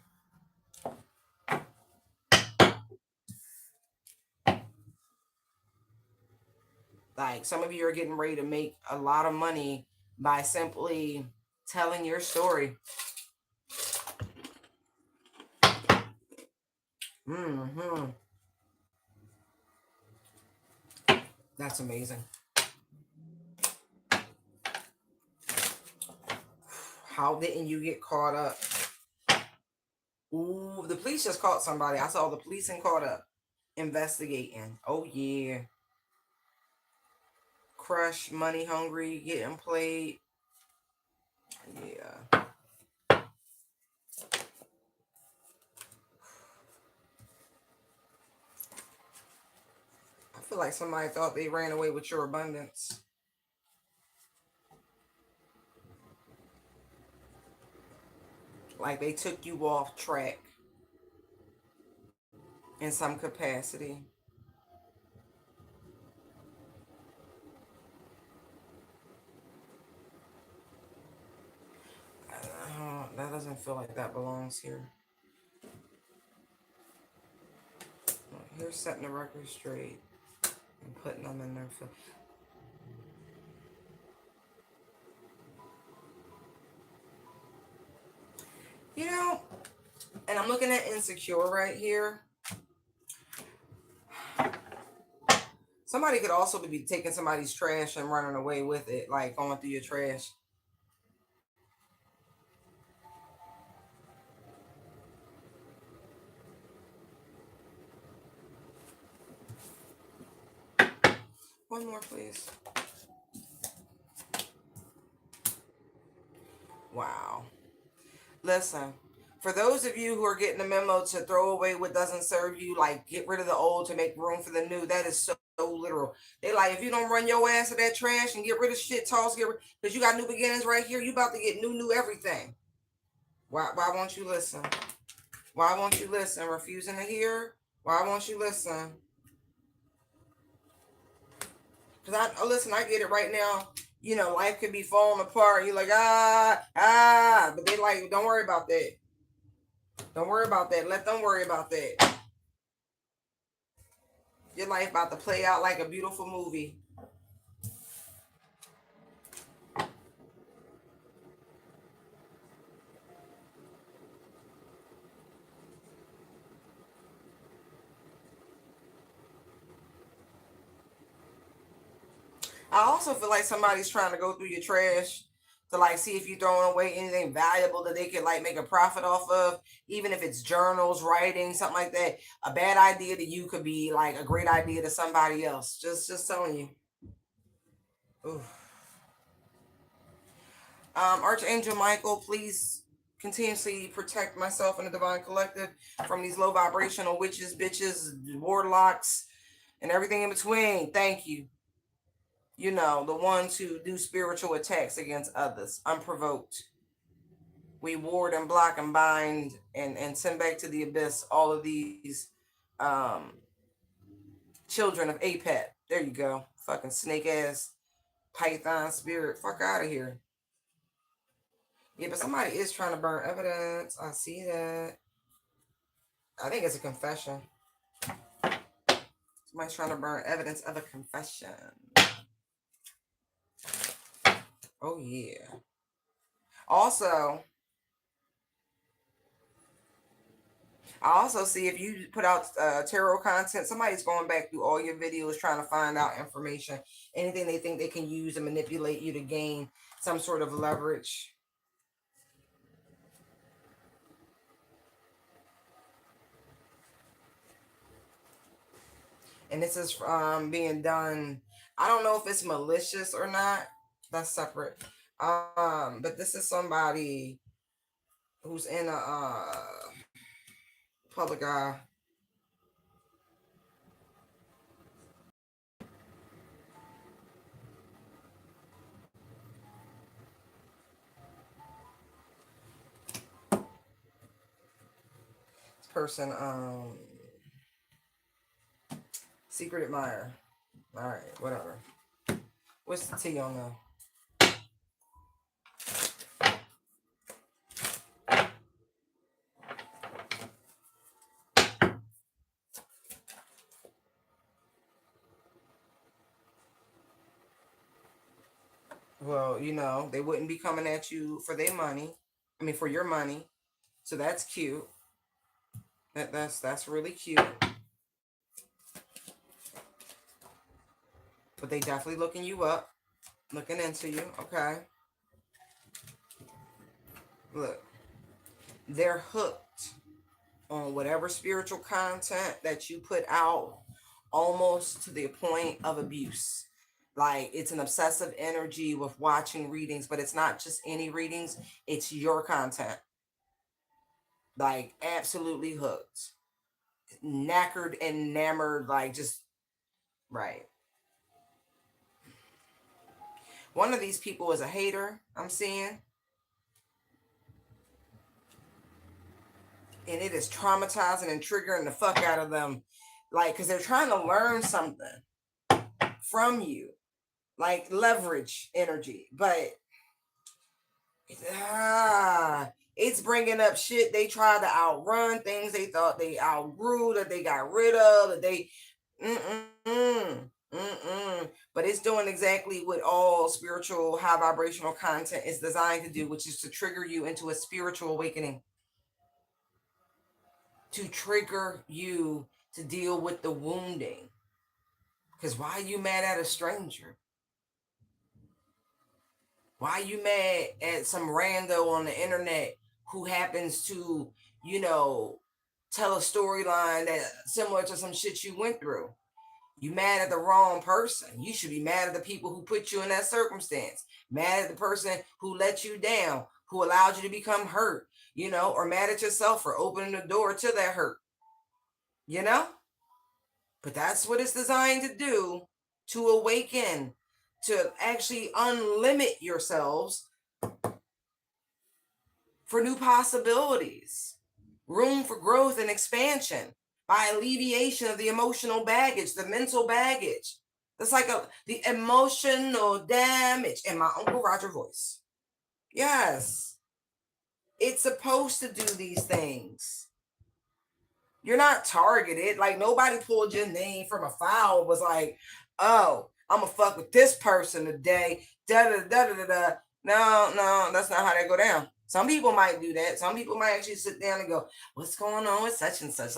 Like, some of you are getting ready to make a lot of money by simply telling your story. Mm-hmm. That's amazing. How didn't you get caught up? Ooh, the police just caught somebody. I saw the police and caught up. Investigating. Oh, yeah. Crush, money hungry, getting played. Yeah. I feel like somebody thought they ran away with your abundance. Like they took you off track in some capacity. That doesn't feel like that belongs here. Here's setting the record straight and putting them in their field. You know, and I'm looking at insecure right here. Somebody could also be taking somebody's trash and running away with it, like going through your trash. One more, please. Wow. Listen, for those of you who are getting the memo to throw away what doesn't serve you, like get rid of the old to make room for the new, that is so literal. They like, if you don't run your ass to that trash and get rid of shit, toss, get rid, because you got new beginnings right here, you about to get new everything. Why won't you listen? Why won't you listen? Refusing to hear? Why won't you listen? Because listen, I get it right now. You know, life could be falling apart. You're like, but they like, don't worry about that. Don't worry about that. Let them worry about that. Your life about to play out like a beautiful movie. I also feel like somebody's trying to go through your trash to like see if you're throwing away anything valuable that they could like make a profit off of, even if it's journals, writing, something like that. A bad idea to you could be like a great idea to somebody else. Just telling you. Oof. Archangel Michael, please continuously protect myself and the Divine Collective from these low vibrational witches, bitches, warlocks, and everything in between. Thank you. You know, the ones who do spiritual attacks against others, unprovoked. We ward and block and bind and send back to the abyss all of these um, children of Apep. There you go. Fucking snake ass python spirit. Fuck out of here. Yeah, but somebody is trying to burn evidence. I see that. I think it's a confession. Somebody's trying to burn evidence of a confession. Oh, yeah. Also, I also see if you put out tarot content, somebody's going back through all your videos trying to find out information, anything they think they can use and manipulate you to gain some sort of leverage. And this is being done. I don't know if it's malicious or not. That's separate. But this is somebody who's in a public eye. This person, secret admirer. All right, whatever. What's the T on that? Well, you know, they wouldn't be coming at you for their money. I mean, for your money. So that's cute. That's really cute. But they definitely looking you up, looking into you. Okay. Look, they're hooked on whatever spiritual content that you put out, almost to the point of abuse. Like it's an obsessive energy with watching readings, but it's not just any readings, it's your content. Like absolutely hooked, knackered and enamored, like just right. One of these people is a hater, I'm seeing, and it is traumatizing and triggering the fuck out of them. Like, because they're trying to learn something from you, like leverage energy. But It's bringing up shit they tried to outrun, things they thought they outgrew, that they got rid of, that they, but it's doing exactly what all spiritual high vibrational content is designed to do, which is to trigger you into a spiritual awakening, to trigger you to deal with the wounding. Because why are you mad at a stranger? Why are you mad at some rando on the internet who happens to, you know, tell a storyline that similar to some shit you went through? You mad at the wrong person. You should be mad at the people who put you in that circumstance. Mad at the person who let you down, who allowed you to become hurt, you know, or mad at yourself for opening the door to that hurt, you know? But that's what it's designed to do, to awaken, to actually unlimit yourselves for new possibilities, room for growth and expansion by alleviation of the emotional baggage, the mental baggage. That's like the emotional damage in my Uncle Roger voice. Yes, it's supposed to do these things. You're not targeted. Like nobody pulled your name from a file and was like, oh, I'm gonna fuck with this person today. Da da da da da da. No, that's not how that go down. Some people might do that. Some people might actually sit down and go, what's going on with such and such?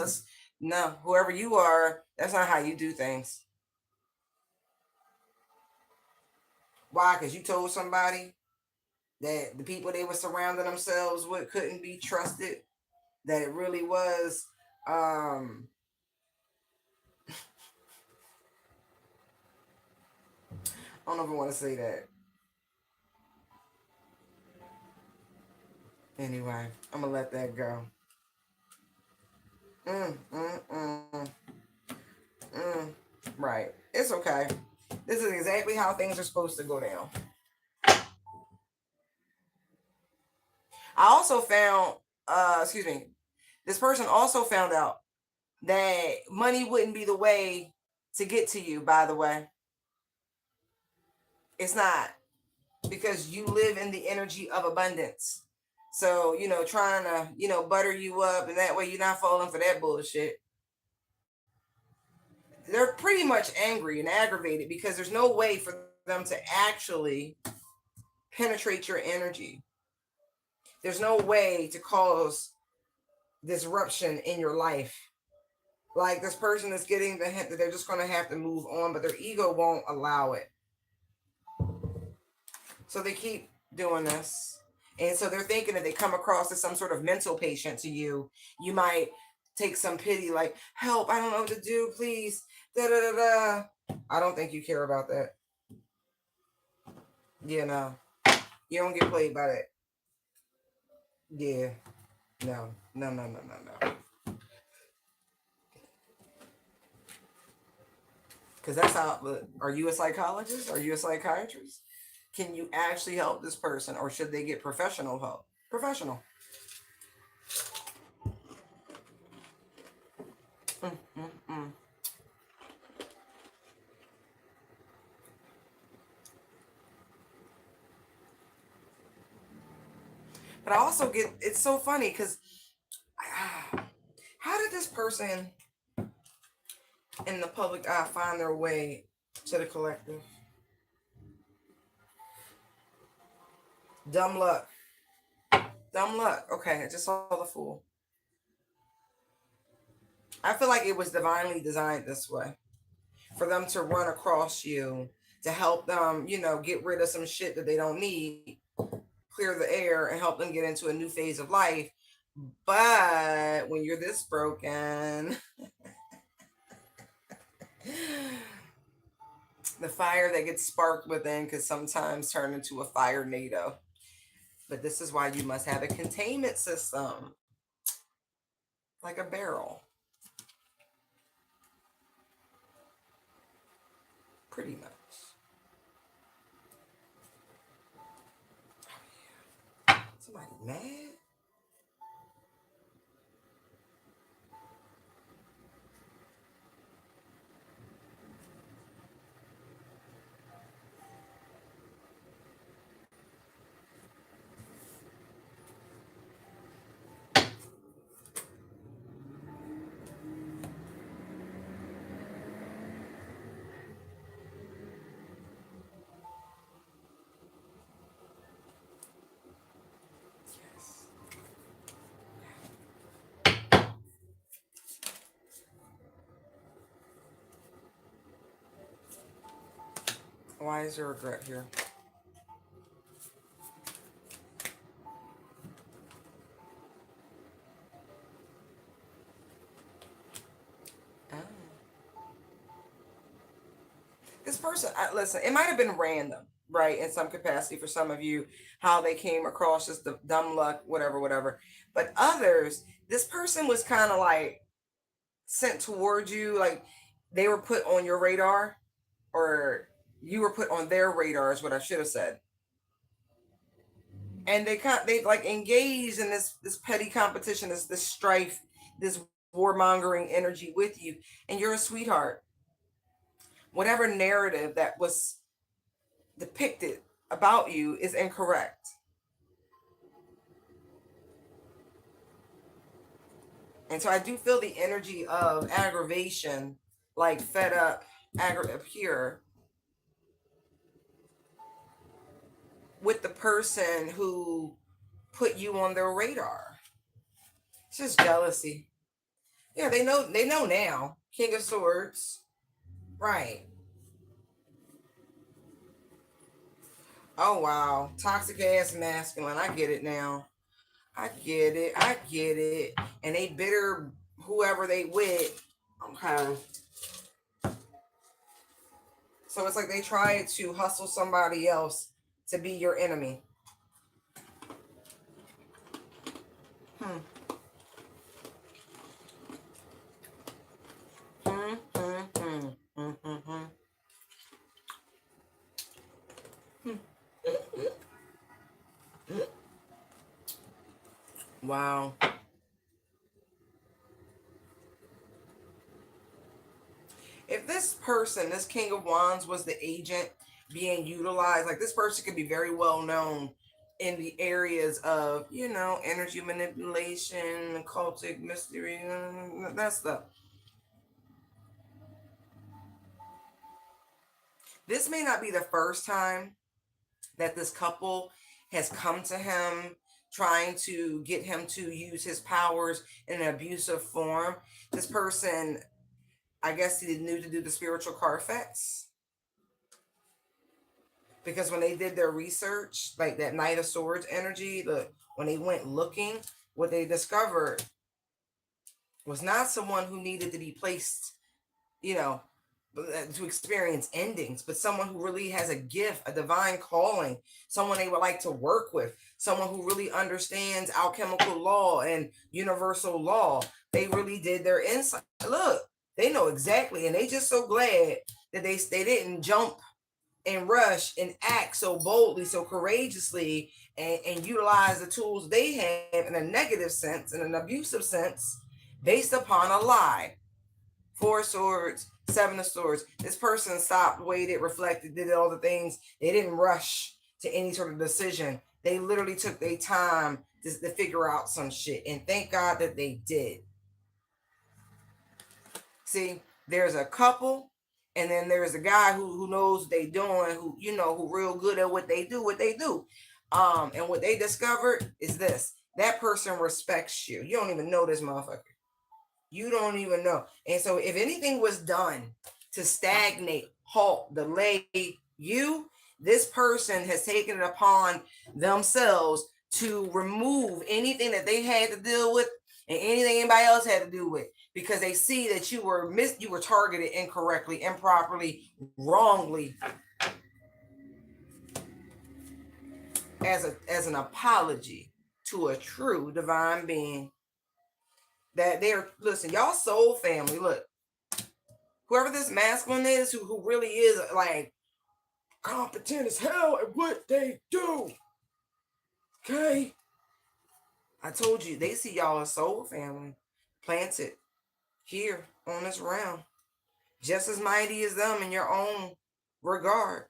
No, whoever you are, that's not how you do things. Why? Because you told somebody that the people they were surrounding themselves with couldn't be trusted. That it really was I don't know if I want to say that. Anyway, I'm gonna let that go. Mm, mm, mm, mm. Right. It's okay. This is exactly how things are supposed to go down. I also found, excuse me, this person also found out that money wouldn't be the way to get to you, by the way. It's not, because you live in the energy of abundance. So, you know, trying to, you know, butter you up and that way you're not falling for that bullshit. They're pretty much angry and aggravated because there's no way for them to actually penetrate your energy. There's no way to cause disruption in your life. Like this person is getting the hint that they're just going to have to move on, but their ego won't allow it. So they keep doing this. And so they're thinking that they come across as some sort of mental patient to you. You might take some pity, like, help, I don't know what to do, please. Da da da da. I don't think you care about that. You know, you don't get played by that. Yeah. No. No, no, no, no, no. Because that's how, are you a psychologist? Are you a psychiatrist? Can you actually help this person, or should they get professional help? Professional. Mm, mm, mm. But I also get, it's so funny because how did this person in the public eye find their way to the collective? Dumb luck. Dumb luck. Okay, I just saw the fool. I feel like it was divinely designed this way for them to run across you, to help them, you know, get rid of some shit that they don't need, clear the air, and help them get into a new phase of life. But when you're this broken, the fire that gets sparked within could sometimes turn into a fire NATO. But this is why you must have a containment system, like a barrel, pretty much. Somebody mad? Why is there regret here? Oh. This person, listen, it might have been random, right, in some capacity for some of you, how they came across just the dumb luck, whatever, whatever. But others, this person was kind of like sent towards you, like they were put on your radar, or you were put on their radar, is what I should have said. And they like engaged in this petty competition, this strife, this warmongering energy with you, and you're a sweetheart. Whatever narrative that was depicted about you is incorrect. And so I do feel the energy of aggravation, like fed up, here with the person who put you on their radar. It's just jealousy. Yeah, they know now. King of Swords. Right. Oh wow. Toxic ass masculine. I get it now. I get it. I get it. And they bitter whoever they with. Okay. So it's like they try to hustle somebody else to be your enemy. Hmm. Hmm. Hmm. Hmm. Hmm. Hmm. Hmm. Hmm. Wow. If this person, this King of Wands, was the agent being utilized, like this person could be very well known in the areas of, energy manipulation, occultic mystery, that stuff. This may not be the first time that this couple has come to him trying to get him to use his powers in an abusive form. This person, I guess, he knew to do the spiritual Carfax, because when they did their research, like that Knight of Swords energy, when they went looking, what they discovered was not someone who needed to be placed, you know, to experience endings, but someone who really has a gift, a divine calling, someone they would like to work with, someone who really understands alchemical law and universal law. They really did their insight. Look, they know exactly, and they just so glad that they didn't jump and rush and act so boldly, so courageously, and utilize the tools they have in a negative sense, in an abusive sense, based upon a lie. Four of Swords, Seven of Swords. This person stopped, waited, reflected, did all the things. They didn't rush to any sort of decision. They literally took their time to figure out some shit. And thank God that they did. See, there's a couple, and then there's a guy who knows what they doing, who real good at what they do. And what they discovered is this: that person respects you. You don't even know this motherfucker. You don't even know. And so if anything was done to stagnate, halt, delay you, this person has taken it upon themselves to remove anything that they had to deal with and anything anybody else had to do with, because they see that you were targeted incorrectly, improperly, wrongly, as an apology to a true divine being. That they're, listen, y'all soul family. Look, whoever this masculine is, who really is like competent as hell at what they do. Okay, I told you, they see y'all as soul family, planted here on this realm, just as mighty as them in your own regard.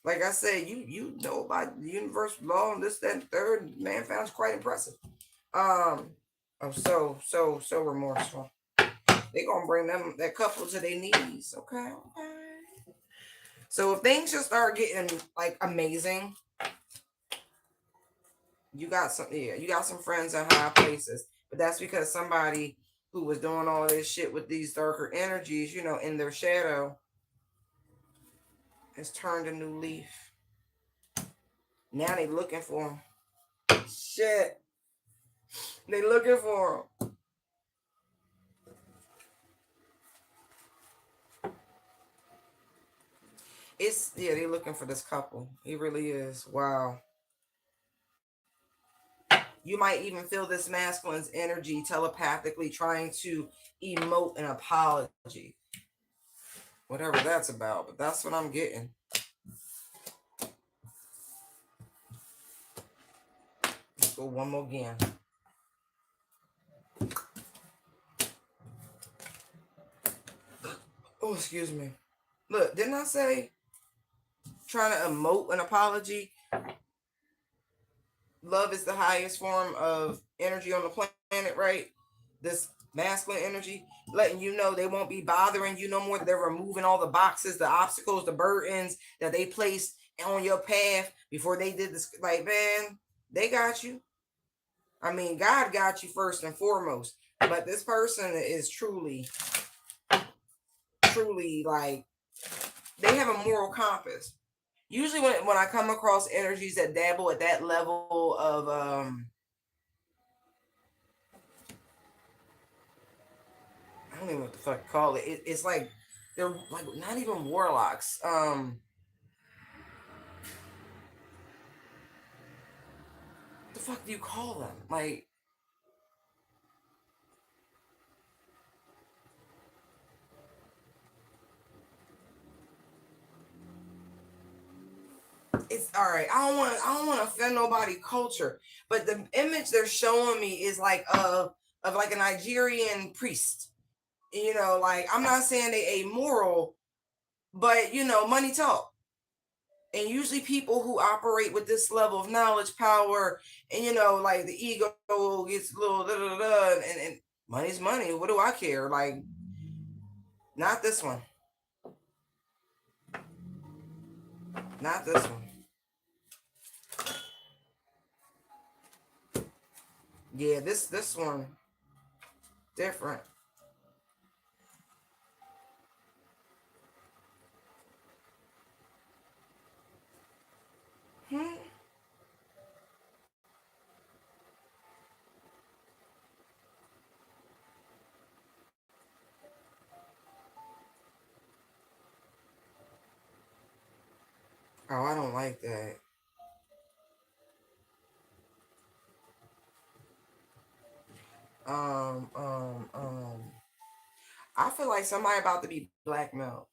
Like I said, you know about the universal law and this, that, and third. Man found quite impressive. I'm so remorseful. They gonna bring that couple to their knees. Okay. So if things just start getting like amazing, you got some friends in high places, but that's because somebody who was doing all this shit with these darker energies, in their shadow, It's turned a new leaf. Now they looking for him. Shit. They looking for him. They looking for this couple. It really is. Wow. You might even feel this masculine's energy telepathically trying to emote an apology. Whatever that's about, but that's what I'm getting. Let's go one more again. Oh, excuse me. Look, didn't I say trying to emote an apology? Love is the highest form of energy on the planet, right? This masculine energy, letting you know they won't be bothering you no more. They're removing all the boxes, the obstacles, the burdens that they placed on your path before they did this. Like, man, they got you. I mean, God got you first and foremost. But this person is truly, truly like, they have a moral compass. Usually when I come across energies that dabble at that level of I don't even know what the fuck to call it. It's like they're like not even warlocks. What the fuck do you call them? Like it's all right. I don't want to offend nobody culture, but the image they're showing me is like of like a Nigerian priest. You know, like I'm not saying they amoral, but you know, money talk. And usually people who operate with this level of knowledge, power, and you know, like the ego gets a little da, da, da, and money's money. What do I care? Like, not this one. Not this one. Yeah, this one different. Hmm. Oh, I don't like that. Um, um, um. I feel like somebody about to be blackmailed.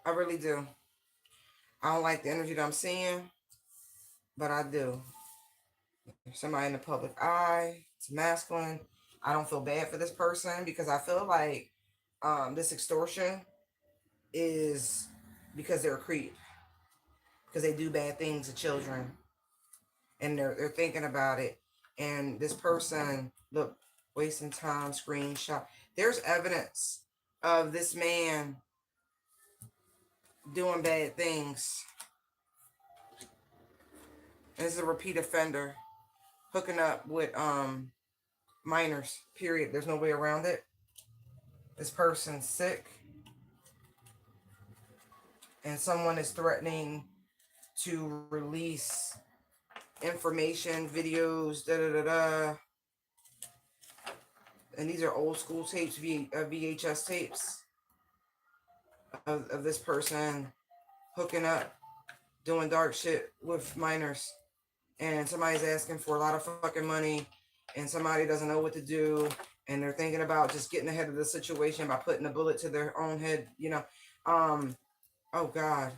I really do. I don't like the energy that I'm seeing, but I do. Somebody in the public eye, it's masculine. I don't feel bad for this person because I feel like this extortion is because they're a creep, because they do bad things to children and they're thinking about it. And this person, look, wasting time, screenshot. There's evidence of this man doing bad things. And this is a repeat offender, hooking up with minors. Period. There's no way around it. This person's sick, and someone is threatening to release information, videos, da da da da. And these are old school tapes, VHS tapes of this person hooking up, doing dark shit with minors. And somebody's asking for a lot of fucking money, and somebody doesn't know what to do, and they're thinking about just getting ahead of the situation by putting a bullet to their own head, you know. Oh God.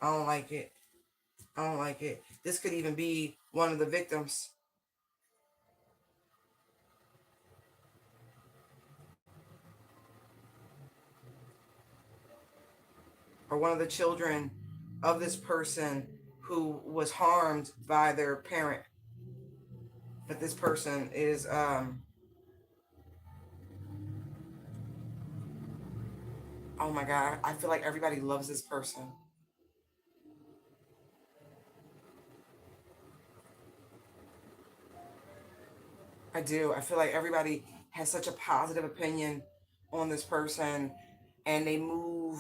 I don't like it. I don't like it. This could even be one of the victims or one of the children of this person who was harmed by their parent. But this person is oh my God, I feel like everybody loves this person. I do. I feel like everybody has such a positive opinion on this person, and they move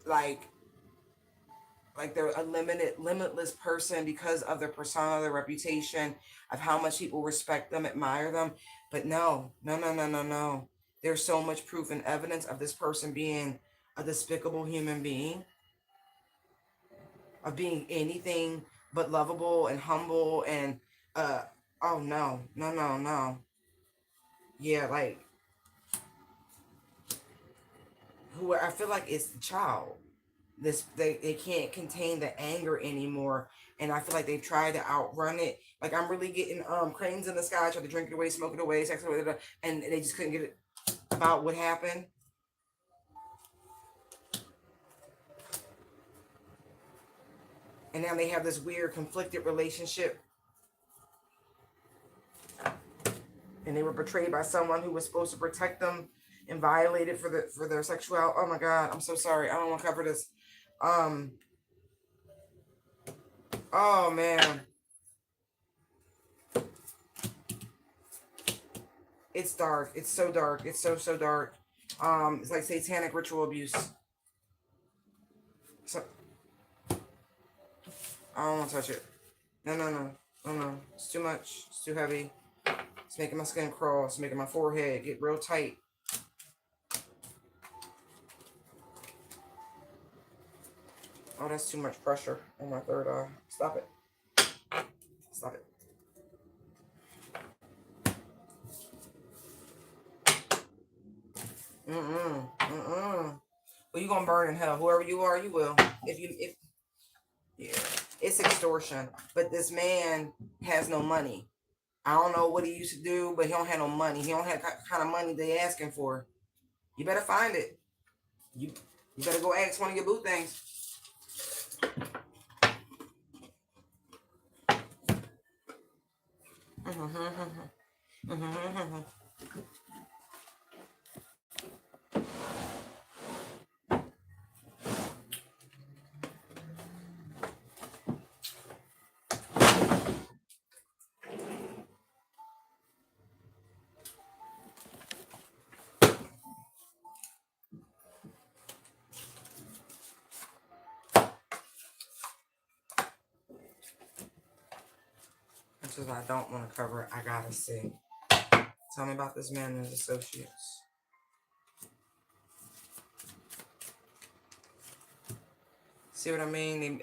like they're a limitless person because of their persona, their reputation, of how much people respect them, admire them. But no, no, no, no, no, no. There's so much proof and evidence of this person being a despicable human being, of being anything but lovable and humble and uh oh no, no, no, no. Yeah, like who I feel like it's the child. They can't contain the anger anymore, and I feel like they try to outrun it. Like I'm really getting cranes in the sky, try to drink it away, smoke it away, sex it away, and they just couldn't get it about what happened. And now they have this weird conflicted relationship, and they were betrayed by someone who was supposed to protect them and violated for their sexuality. Oh my god, I'm so sorry. I don't want to cover this. Um. Oh man, it's dark. It's so dark. It's so dark. It's like satanic ritual abuse. So I don't want to touch it. No, no, no, no, no. It's too much. It's too heavy. It's making my skin crawl. It's making my forehead get real tight. Oh, that's too much pressure on my third eye. Stop it. Stop it. Mm-mm. Well, you gonna burn in hell. Whoever you are, you will. If yeah, it's extortion. But this man has no money. I don't know what he used to do, but he don't have no money. He don't have the kind of money they asking for. You better find it. You better go ask one of your boo things. This is what I don't want to cover. I gotta see. Tell me about this man and his associates. See what I mean?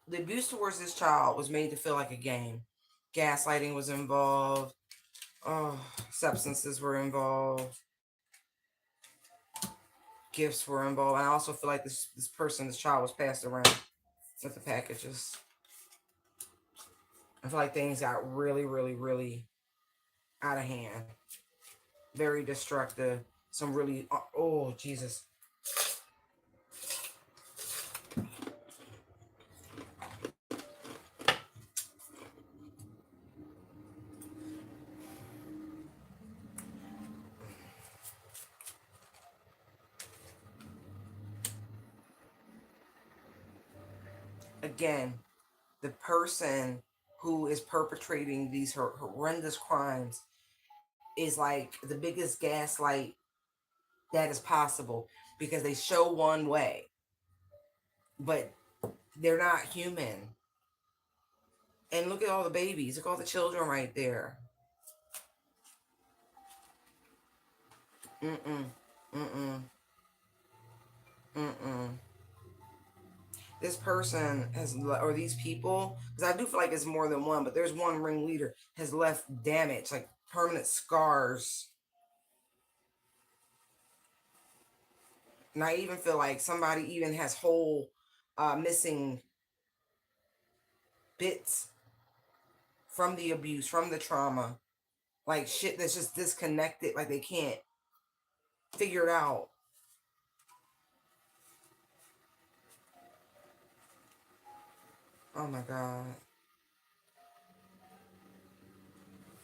The abuse towards this child was made to feel like a game. Gaslighting was involved. Oh, substances were involved. Gifts were involved. And I also feel like this child was passed around with the packages. I feel like things got really, really, really out of hand. Very destructive. Some really, oh, Jesus. Again, the person who is perpetrating these horrendous crimes is like the biggest gaslight that is possible, because they show one way, but they're not human. And look at all the babies. Look at all the children right there. Mm-mm. Mm-mm. Mm-mm. This person has, or these people, because I do feel like it's more than one, but there's one ringleader, has left damage, like permanent scars. And I even feel like somebody even has whole missing bits from the abuse, from the trauma. Like shit that's just disconnected, like they can't figure it out. Oh my God.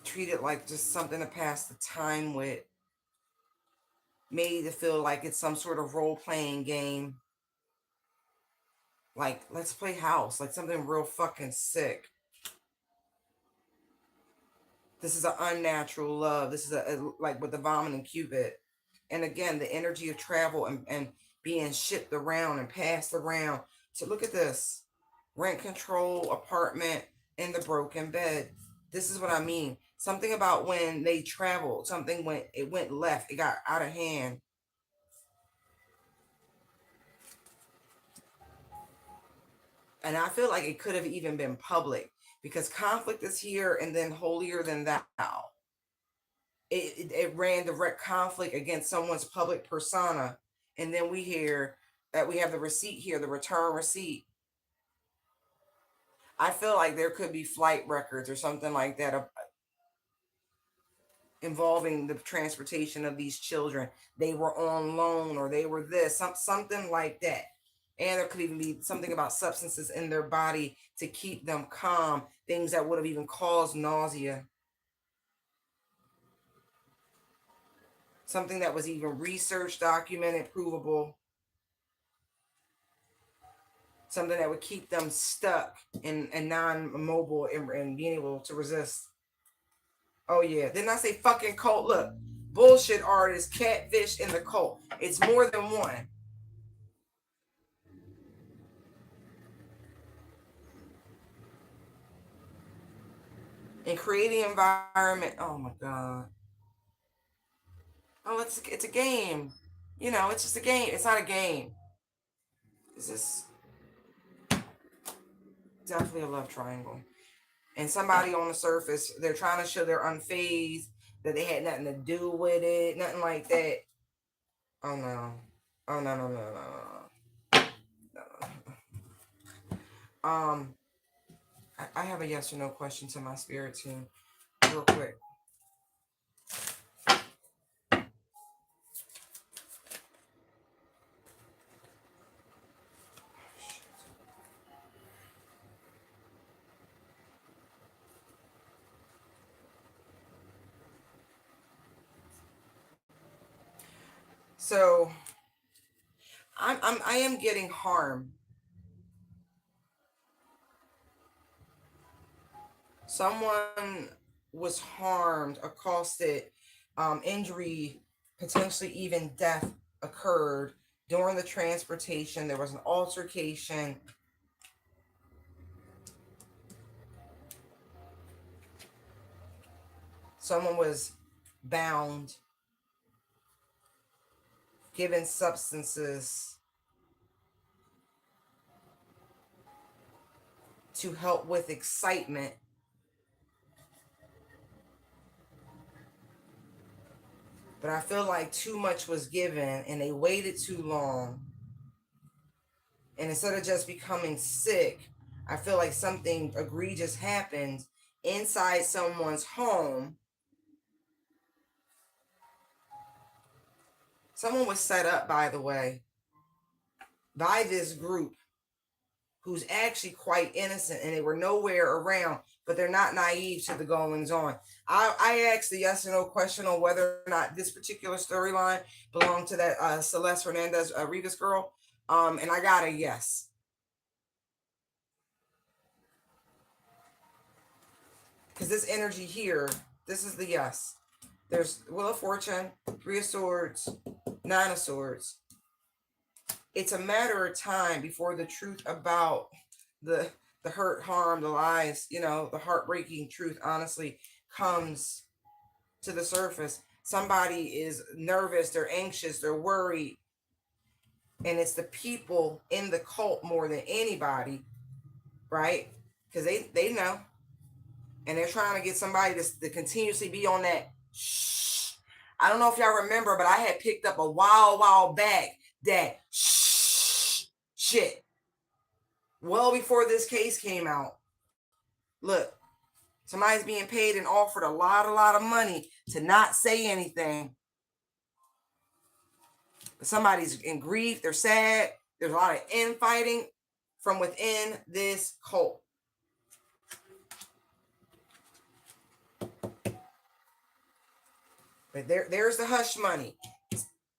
Treat it like just something to pass the time with. Made to feel like it's some sort of role playing game. Like, let's play house. Like something real fucking sick. This is an unnatural love. This is like with the vomiting Cupid. And again, the energy of travel and being shipped around and passed around. So look at this. Rent control, apartment, and the broken bed. This is what I mean. Something about when they traveled, something went left. It got out of hand. And I feel like it could have even been public because conflict is here and then holier than thou. It ran direct conflict against someone's public persona. And then we hear that we have the receipt here, the return receipt. I feel like there could be flight records or something like that involving the transportation of these children. They were on loan or they were this, something like that. And there could even be something about substances in their body to keep them calm, things that would have even caused nausea. Something that was even researched, documented, provable. Something that would keep them stuck and non-mobile and being able to resist. Oh yeah, didn't I say fucking cult? Look, bullshit artist, catfish in the cult. It's more than one. And creating environment. Oh my god. Oh, it's a game. You know, it's just a game. It's not a game. This is definitely a love triangle. And somebody on the surface, they're trying to show they're unfazed, that they had nothing to do with it, nothing like that. Oh no. Oh no no no no no. No, no. I have a yes or no question to my spirit team, real quick. So I am getting harm. Someone was harmed, accosted, injury, potentially even death occurred during the transportation. There was an altercation. Someone was bound, given substances to help with excitement. But I feel like too much was given and they waited too long. And instead of just becoming sick, I feel like something egregious happened inside someone's home. Someone was set up, by the way, by this group who's actually quite innocent and they were nowhere around, but they're not naive to the goings on. I asked the yes or no question on whether or not this particular storyline belonged to that Celeste Hernandez Rivas girl, and I got a yes. Because this energy here, this is the yes. There's Wheel of Fortune, Three of Swords, Nine of Swords. It's a matter of time before the truth about the hurt, harm, the lies, you know, the heartbreaking truth, honestly, comes to the surface. Somebody is nervous, they're anxious, they're worried, and it's the people in the cult more than anybody, right? Because they know, and they're trying to get somebody to continuously be on that shh. I don't know if y'all remember, but I had picked up a while back that shh shit well before this case came out. Look, somebody's being paid and offered a lot of money to not say anything. Somebody's in grief, they're sad. There's a lot of infighting from within this cult. But there's the hush money.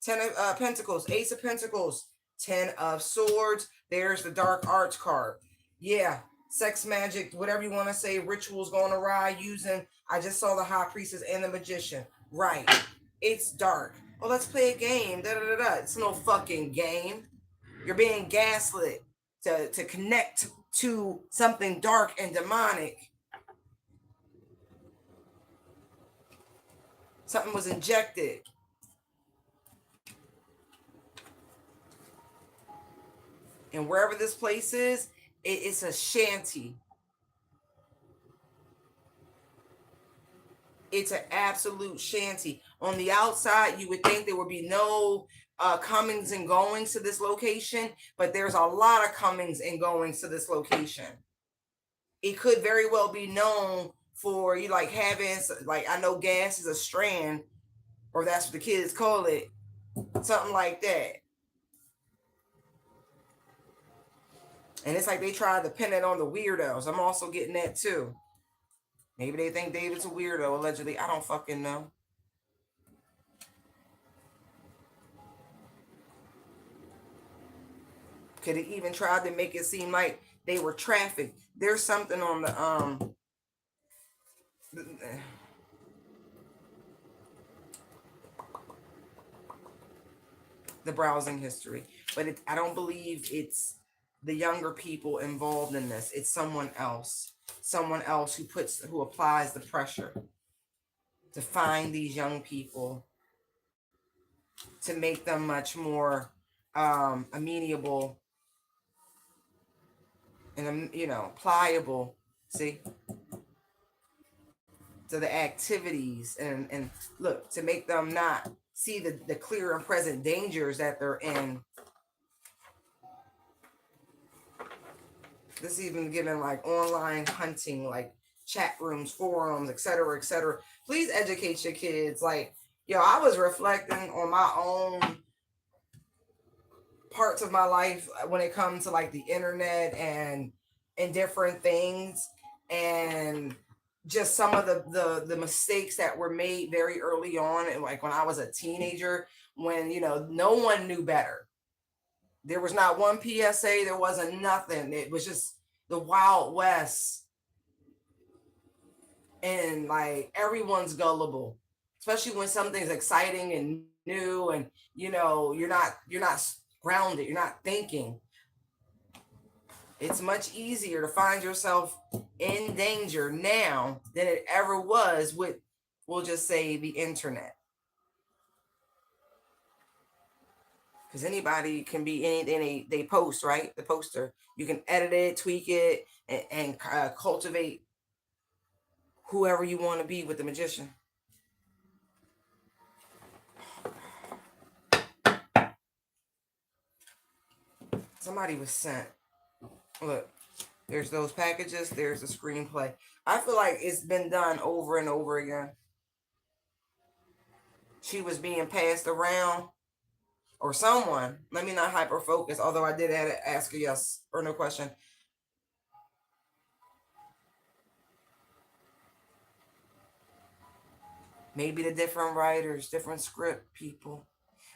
Ten of Pentacles, Ace of Pentacles, Ten of Swords. There's the Dark Arts card. Yeah, sex magic, whatever you want to say, rituals going awry using, I just saw the high priestess and the magician. Right. It's dark. Oh, let's play a game. Da da da da. It's no fucking game. You're being gaslit to connect to something dark and demonic. Something was injected. And wherever this place is, it's a shanty. It's an absolute shanty. On the outside, you would think there would be no comings and goings to this location, but there's a lot of comings and goings to this location. It could very well be known for you like having, like, I know gas is a strand, or that's what the kids call it, something like that. And it's like they tried to pin it on the weirdos. I'm also getting that too. Maybe they think David's a weirdo, allegedly. I don't fucking know. Could it even try to make it seem like they were trafficked? There's something on the browsing history, but I don't believe it's the younger people involved in this. It's someone else who applies the pressure to find these young people, to make them much more amenable and pliable, see, to the activities, and look, to make them not see the clear and present dangers that they're in. This is even given like online hunting, like chat rooms, forums, etc., etc. Please educate your kids. Like, I was reflecting on my own parts of my life when it comes to like the internet and different things, and just some of the mistakes that were made very early on, and like when I was a teenager, when no one knew better. There was not one PSA, there wasn't nothing. It was just the Wild West, and like everyone's gullible, especially when something's exciting and new, and you're not grounded, you're not thinking. It's much easier to find yourself in danger now than it ever was with, we'll just say, the internet. Because anybody can be anything they post, right? The poster. You can edit it, tweak it, and cultivate whoever you want to be with the magician. Somebody was sent. Look, there's those packages. There's the screenplay. I feel like it's been done over and over again. She was being passed around, or someone. Let me not hyper focus, although I did ask a yes or no question. Maybe the different writers, different script people,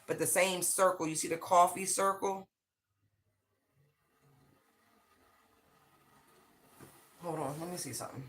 but the same circle. You see the coffee circle? Hold on, let me see something.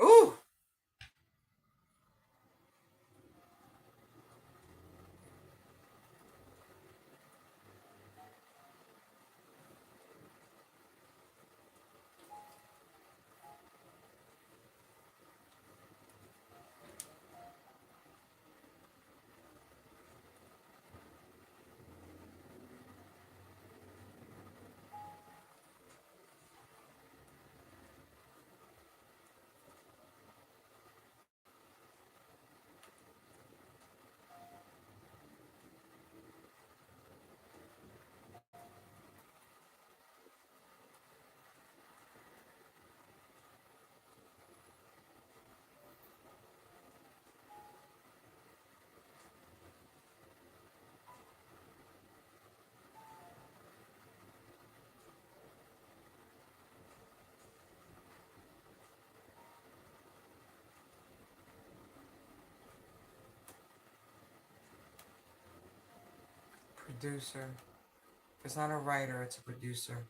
Ooh. Producer. It's not a writer, it's a producer.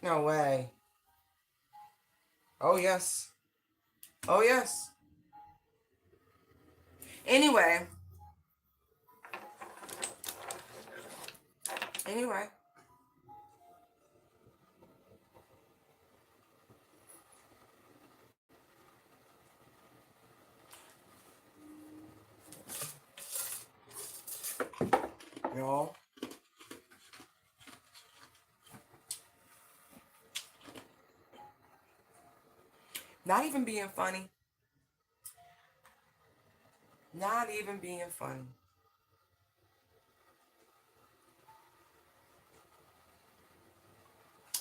No way. Oh, yes. Oh, yes. Anyway. Anyway. Y'all. Not even being funny. Not even being funny.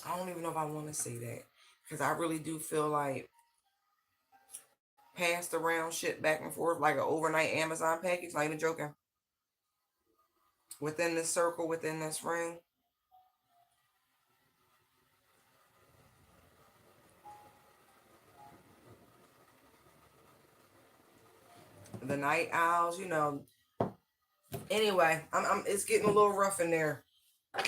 I don't even know if I want to say that. Because I really do feel like passed around shit back and forth like an overnight Amazon package. Not even joking. Within this circle, within this ring. The night owls, you know. Anyway, it's getting a little rough in there.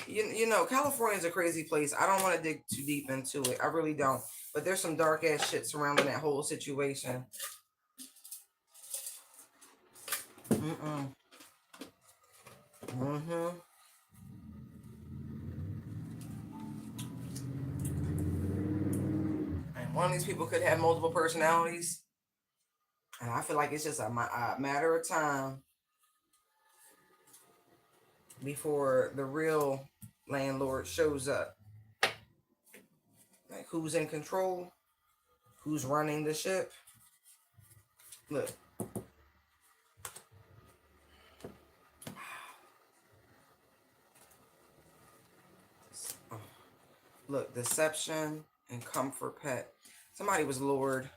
You know, California's a crazy place. I don't want to dig too deep into it. I really don't. But there's some dark ass shit surrounding that whole situation. Mm-mm. Mm-hmm. And one of these people could have multiple personalities. And I feel like it's just a matter of time before the real landlord shows up. Like, who's in control? Who's running the ship? Look. Look, deception and comfort pet. Somebody was lured.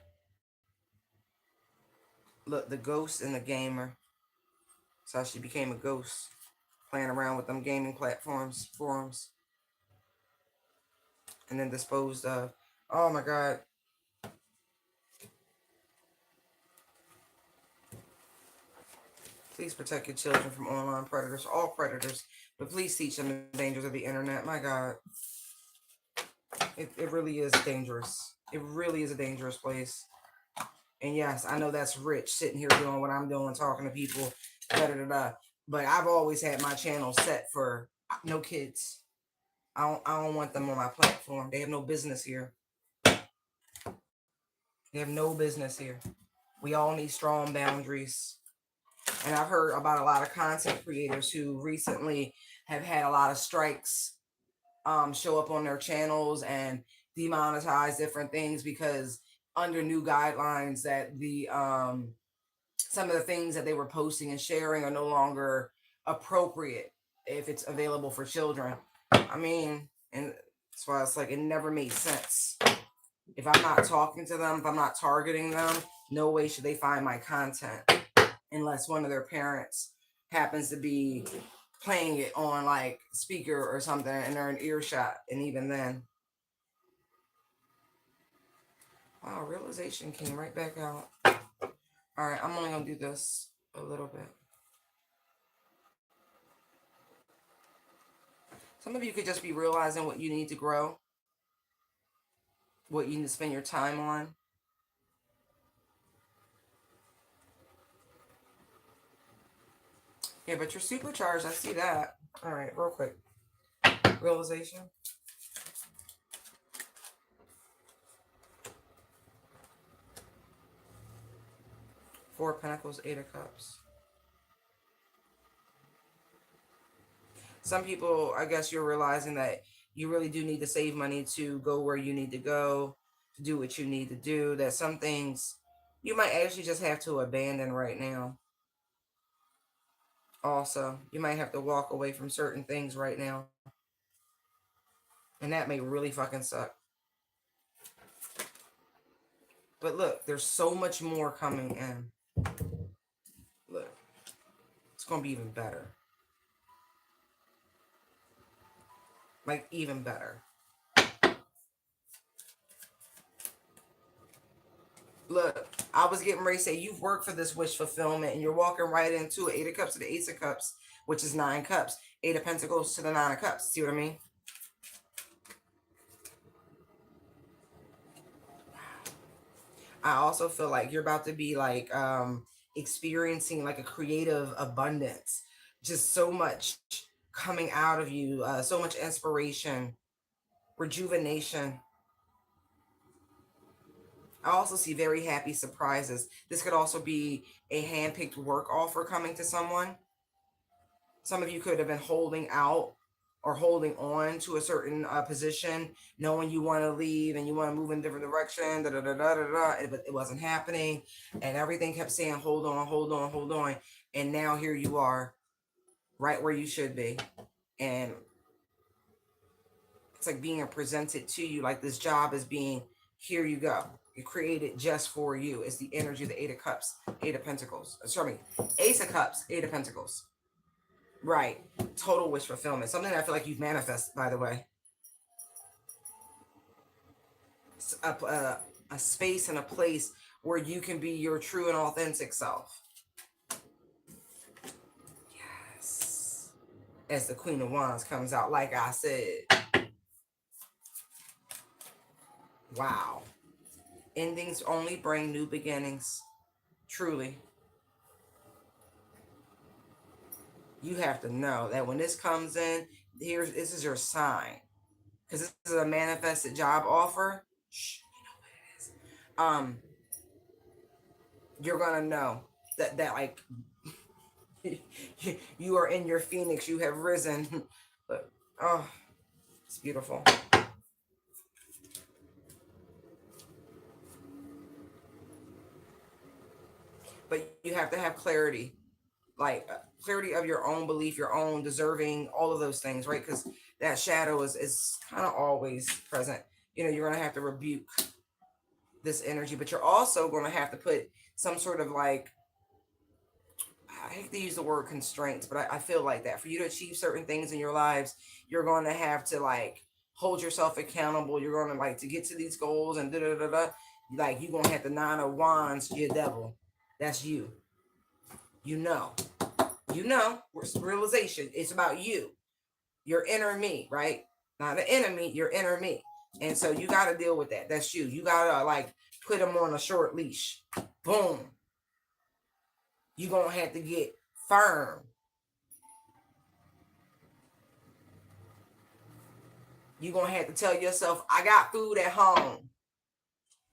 Look, the ghost and the gamer. So she became a ghost, playing around with them gaming platforms, forums, and then disposed of. Oh my God. Please protect your children from online predators, all predators, but please teach them the dangers of the internet. My God. It really is dangerous. It really is a dangerous place. And yes, I know that's rich sitting here doing what I'm doing, talking to people, da da da da. But I've always had my channel set for no kids. I don't want them on my platform. They have no business here. They have no business here. We all need strong boundaries. And I've heard about a lot of content creators who recently have had a lot of strikes show up on their channels and demonetize different things because under new guidelines that the some of the things that they were posting and sharing are no longer appropriate if it's available for children. I mean, and that's why it's like it never made sense. If I'm not talking to them, if I'm not targeting them, no way should they find my content unless one of their parents happens to be playing it on like speaker or something and they're in earshot. And even then, wow, realization came right back out. All right, I'm only gonna do this a little bit. Some of you could just be realizing what you need to grow, what you need to spend your time on. Yeah, but you're supercharged. I see that. All right, real quick. Realization. Four of Pentacles, Eight of Cups. Some people, I guess you're realizing that you really do need to save money to go where you need to go, to do what you need to do. That some things you might actually just have to abandon right now. Also, you might have to walk away from certain things right now. And that may really fucking suck. But look, there's so much more coming in. Look, it's going to be even better. Like, even better. Look, I was getting ready to say, you've worked for this wish fulfillment, and you're walking right into it. Eight of Cups to the Ace of Cups, which is 9 cups. Eight of Pentacles to the 9 of Cups. See what I mean? I also feel like you're about to be like experiencing like a creative abundance. Just so much coming out of you, so much inspiration, rejuvenation. I also see very happy surprises. This could also be a hand-picked work offer coming to someone. Some of you could have been holding out or holding on to a certain position, knowing you want to leave and you want to move in a different direction, but it wasn't happening. And everything kept saying, hold on, hold on, hold on. And now here you are, right where you should be. And it's like being presented to you, like this job is being, here you go. It created just for you. It's the energy of the Eight of Cups, Eight of Pentacles. Sorry, Ace of Cups, Eight of Pentacles. Right. Total wish fulfillment. Something that I feel like you've manifested, by the way. A space and a place where you can be your true and authentic self. Yes. As the Queen of Wands comes out, like I said. Wow. Endings only bring new beginnings. Truly. You have to know that when this comes in, this is your sign. Because this is a manifested job offer. Shh, you know what it is. You're gonna know that like you are in your phoenix. You have risen. But oh, it's beautiful. But you have to have clarity, like clarity of your own belief, your own deserving, all of those things, right? Because that shadow is kind of always present. You know, you're gonna have to rebuke this energy, but you're also going to have to put some sort of like, I hate to use the word constraints, but I feel like that for you to achieve certain things in your lives, you're going to have to like hold yourself accountable. You're going to like to get to these goals and da da da da. Like you're going to have the 9 of Wands, your devil. That's you. You know, realization. It's about you, your inner me, right? Not the enemy, your inner me. And so you got to deal with that. That's you. You got to like put them on a short leash. Boom. You're going to have to get firm. You're going to have to tell yourself, I got food at home.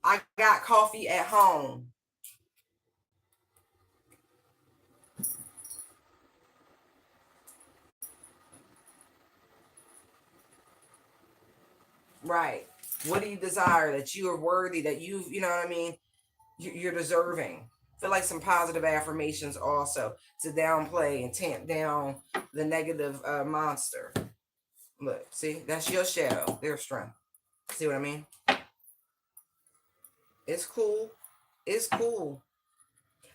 I got coffee at home. Right. What do you desire? That you are worthy, that you know what I mean? You're deserving. Feel like some positive affirmations also to downplay and tamp down the negative monster. Look, see, that's your shadow, their strength. See what I mean? It's cool. It's cool.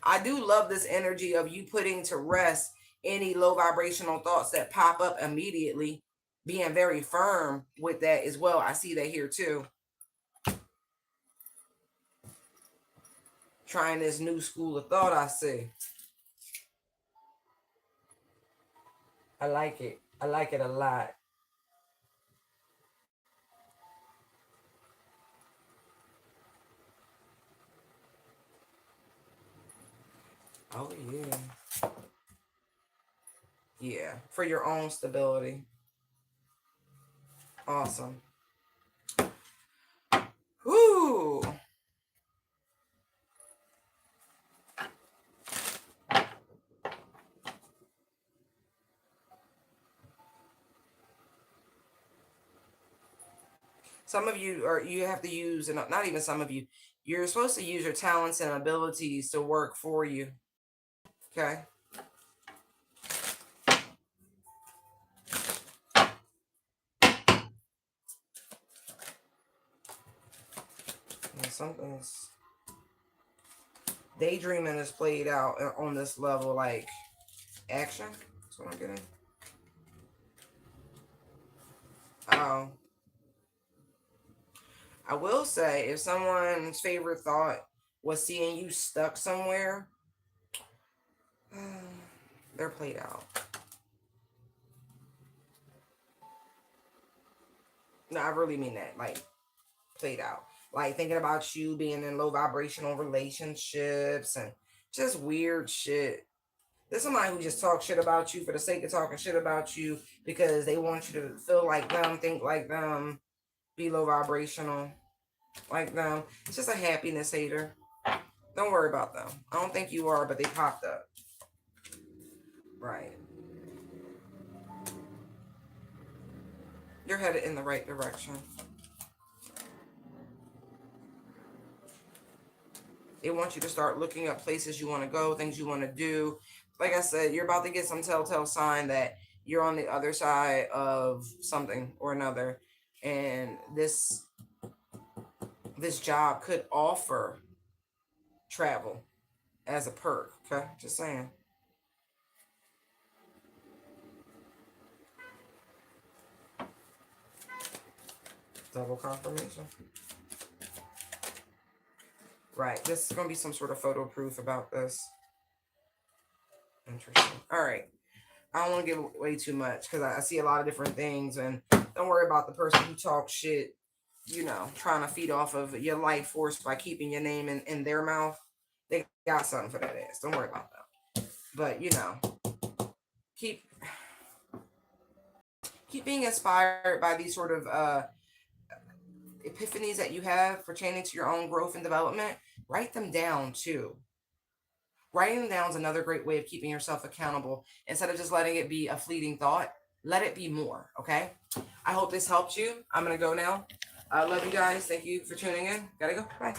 I do love this energy of you putting to rest any low vibrational thoughts that pop up immediately, being very firm with that as well. I see that here too. Trying this new school of thought, I see. I like it. I like it a lot. Oh, yeah. Yeah. For your own stability. Awesome. Woo! Some of you are, you have to use, and not even some of you, you're supposed to use your talents and abilities to work for you. Okay? And something's daydreaming is played out on this level, like action. That's what I'm getting. Oh. I will say, if someone's favorite thought was seeing you stuck somewhere, they're played out. No, I really mean that. Like, played out. Like, thinking about you being in low vibrational relationships and just weird shit. There's somebody who just talks shit about you for the sake of talking shit about you because they want you to feel like them, think like them, be low vibrational like them. It's just a happiness hater. Don't worry about them. I don't think you are, but they popped up. Right. You're headed in the right direction. They want you to start looking up places you want to go, things you want to do. Like I said, you're about to get some telltale sign that you're on the other side of something or another. And this job could offer travel as a perk. Okay, just saying. Double confirmation. Right, this is going to be some sort of photo proof about this. Interesting. All right. I don't want to give away too much because I see a lot of different things. And don't worry about the person who talks shit, you know, trying to feed off of your life force by keeping your name in their mouth. They got something for that ass. Don't worry about that. But, you know, keep being inspired by these sort of epiphanies that you have pertaining to your own growth and development. Write them down too. Writing them down is another great way of keeping yourself accountable. Instead of just letting it be a fleeting thought, let it be more, okay? I hope this helped you. I'm going to go now. I love you guys. Thank you for tuning in. Gotta go. Bye.